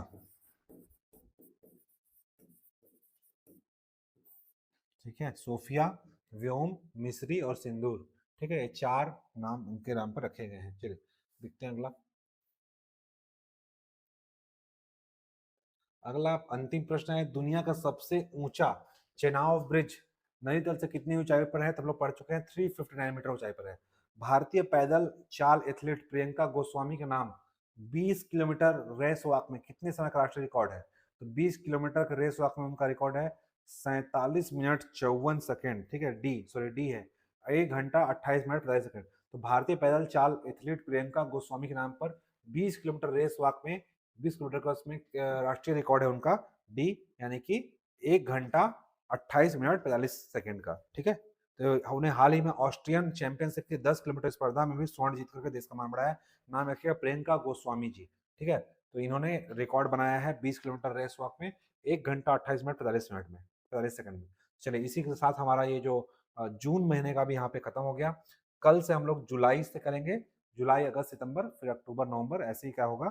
ठीक है, सोफिया, व्योम, मिश्री और सिंदूर। ठीक है, ये 4 नाम उनके नाम पर रखे गए हैं। चलिए देखते हैं अगला। अगला अंतिम प्रश्न है, दुनिया का सबसे ऊंचा चेनाव ब्रिज नैनीताल से कितनी ऊंचाई पर है? तो हम लोग पढ़ चुके हैं, 359 मीटर ऊंचाई पर है। भारतीय पैदल चाल एथलीट प्रियंका गोस्वामी का नाम 20 किलोमीटर रेस वॉक में कितने समय का राष्ट्रीय रिकॉर्ड है? तो 20 किलोमीटर का रेस वॉक में उनका रिकॉर्ड है 47 मिनट 54 सेकेंड। ठीक है, डी है 1 घंटा 28 मिनट 45 सेकेंड। तो भारतीय पैदल चाल एथलीट प्रियंका गोस्वामी के नाम पर 20 किलोमीटर रेस वॉक में 20 किलोमीटर का उसमें राष्ट्रीय रिकॉर्ड है उनका डी, यानी कि 1 घंटा 28 मिनट 45 सेकेंड का। ठीक है, तो उन्हें हाल ही में ऑस्ट्रियन चैंपियनशिप की 10 किलोमीटर स्पर्धा में भी स्वर्ण जीत करके देश का मान बढ़ाया। नाम रखिएगा प्रियंका गोस्वामी जी। ठीक है, तो इन्होंने रिकॉर्ड बनाया है 20 किलोमीटर रेस वॉक में 1 घंटा 28 मिनट 45 मिनट में 45 सेकंड में। चलिए, इसी के साथ हमारा ये जो जून महीने का भी यहाँ पे खत्म हो गया। कल से हम लोग जुलाई से करेंगे, जुलाई, अगस्त, सितंबर, फिर अक्टूबर, नवंबर, ऐसे ही क्या होगा,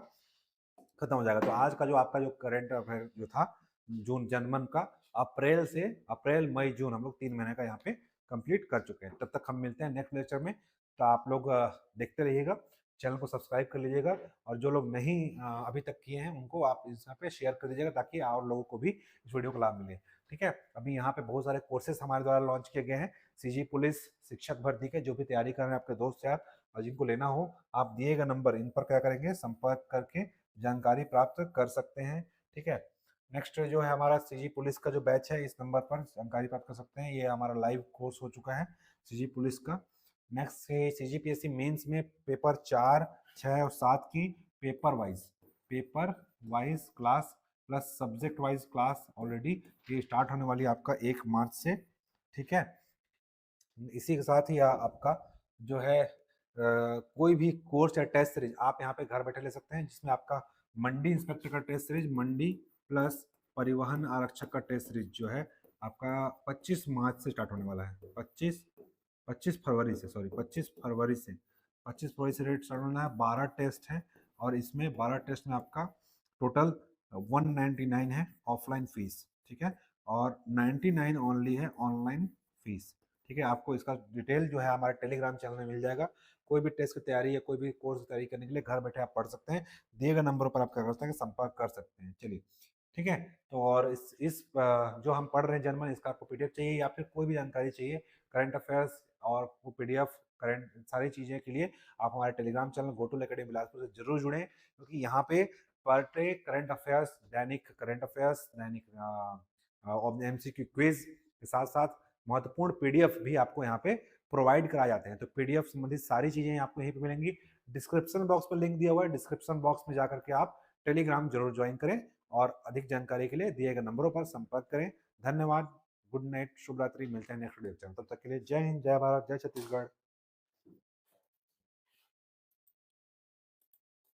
खत्म हो जाएगा। तो आज का जो आपका जो करंट अफेयर जो था जून जनमन का, अप्रैल से अप्रैल मई जून हम लोग 3 महीने का यहाँ पे कंप्लीट कर चुके हैं। तब तक हम मिलते हैं नेक्स्ट लेक्चर में। तो आप लोग देखते रहिएगा, चैनल को सब्सक्राइब कर लीजिएगा, और जो लोग नहीं अभी तक किए हैं उनको आप इस यहाँ पे शेयर कर दीजिएगा, ताकि और लोगों को भी इस वीडियो का लाभ मिले। ठीक है, अभी यहाँ पे बहुत सारे कोर्सेस हमारे द्वारा लॉन्च किए गए हैं, सीजी पुलिस शिक्षक भर्ती के, जो भी तैयारी कर रहे हैं आपके दोस्त यार, और जिनको लेना हो आप दिएगा नंबर, इन पर क्या करेंगे, संपर्क करके जानकारी प्राप्त कर सकते हैं। ठीक है, नेक्स्ट जो है हमारा सीजी पुलिस का जो बैच है, इस नंबर पर जानकारी प्राप्त कर सकते हैं। ये हमारा लाइव कोर्स हो चुका है सीजी पुलिस का। नेक्स्ट है सीजीपीएससी मेंस में पेपर 4, 6 और 7 की paper wise class plus subject wise class already ये स्टार्ट होने वाली है आपका 1 मार्च से, ठीक है। इसी के साथ ही आपका जो है कोई भी कोर्स या टेस्ट सीरीज आप यहाँ पे घर बैठे ले सकते हैं, जिसमें आपका मंडी इंस्पेक्टर का टेस्ट सीरीज, मंडी प्लस परिवहन आरक्षक का टेस्ट सीरीज जो है आपका 25 मार्च से स्टार्ट होने वाला है। 25 फरवरी से, सॉरी 25 फरवरी से रेट स्टार्ट होना है। 12 टेस्ट है और इसमें 12 टेस्ट में आपका टोटल 199 है ऑफलाइन फीस, ठीक है, और 99 ओनली है ऑनलाइन फीस, ठीक है। आपको इसका डिटेल जो है हमारे टेलीग्राम चैनल में मिल जाएगा। कोई भी टेस्ट की तैयारी या कोई भी कोर्स की तैयारी करने के लिए घर बैठे आप पढ़ सकते हैं, दिए गए नंबरों पर आप क्या कर सकते हैं, संपर्क कर सकते हैं। चलिए, ठीक है। तो और इस जो हम पढ़ रहे हैं जर्मन, इसका आपको पीडीएफ चाहिए या फिर कोई भी जानकारी चाहिए, करंट अफेयर्स और वो पीडीएफ करंट सारी चीज़ें के लिए आप हमारे टेलीग्राम चैनल गोटूल एकेडमी बिलासपुर से जरूर जुड़ें, क्योंकि यहाँ पे पर डे करंट अफेयर्स, दैनिक करंट अफेयर्स, दैनिक एमसीक्यू क्विज के साथ साथ महत्वपूर्ण पीडीएफ भी आपको यहाँ पे प्रोवाइड कराए जाते हैं। तो पीडीएफ संबंधित सारी चीजें आपको यहीं पे मिलेंगी। डिस्क्रिप्शन बॉक्स पर लिंक दिया हुआ है, डिस्क्रिप्शन बॉक्स में जाकर के आप टेलीग्राम जरूर ज्वाइन करें और अधिक जानकारी के लिए दिए गए नंबरों पर संपर्क करें। धन्यवाद, गुड नाइट, शुभ रात्रि, मिलते हैं नेक्स्ट वीडियो। तब तक के लिए जय हिंद, जय भारत, जय छत्तीसगढ़।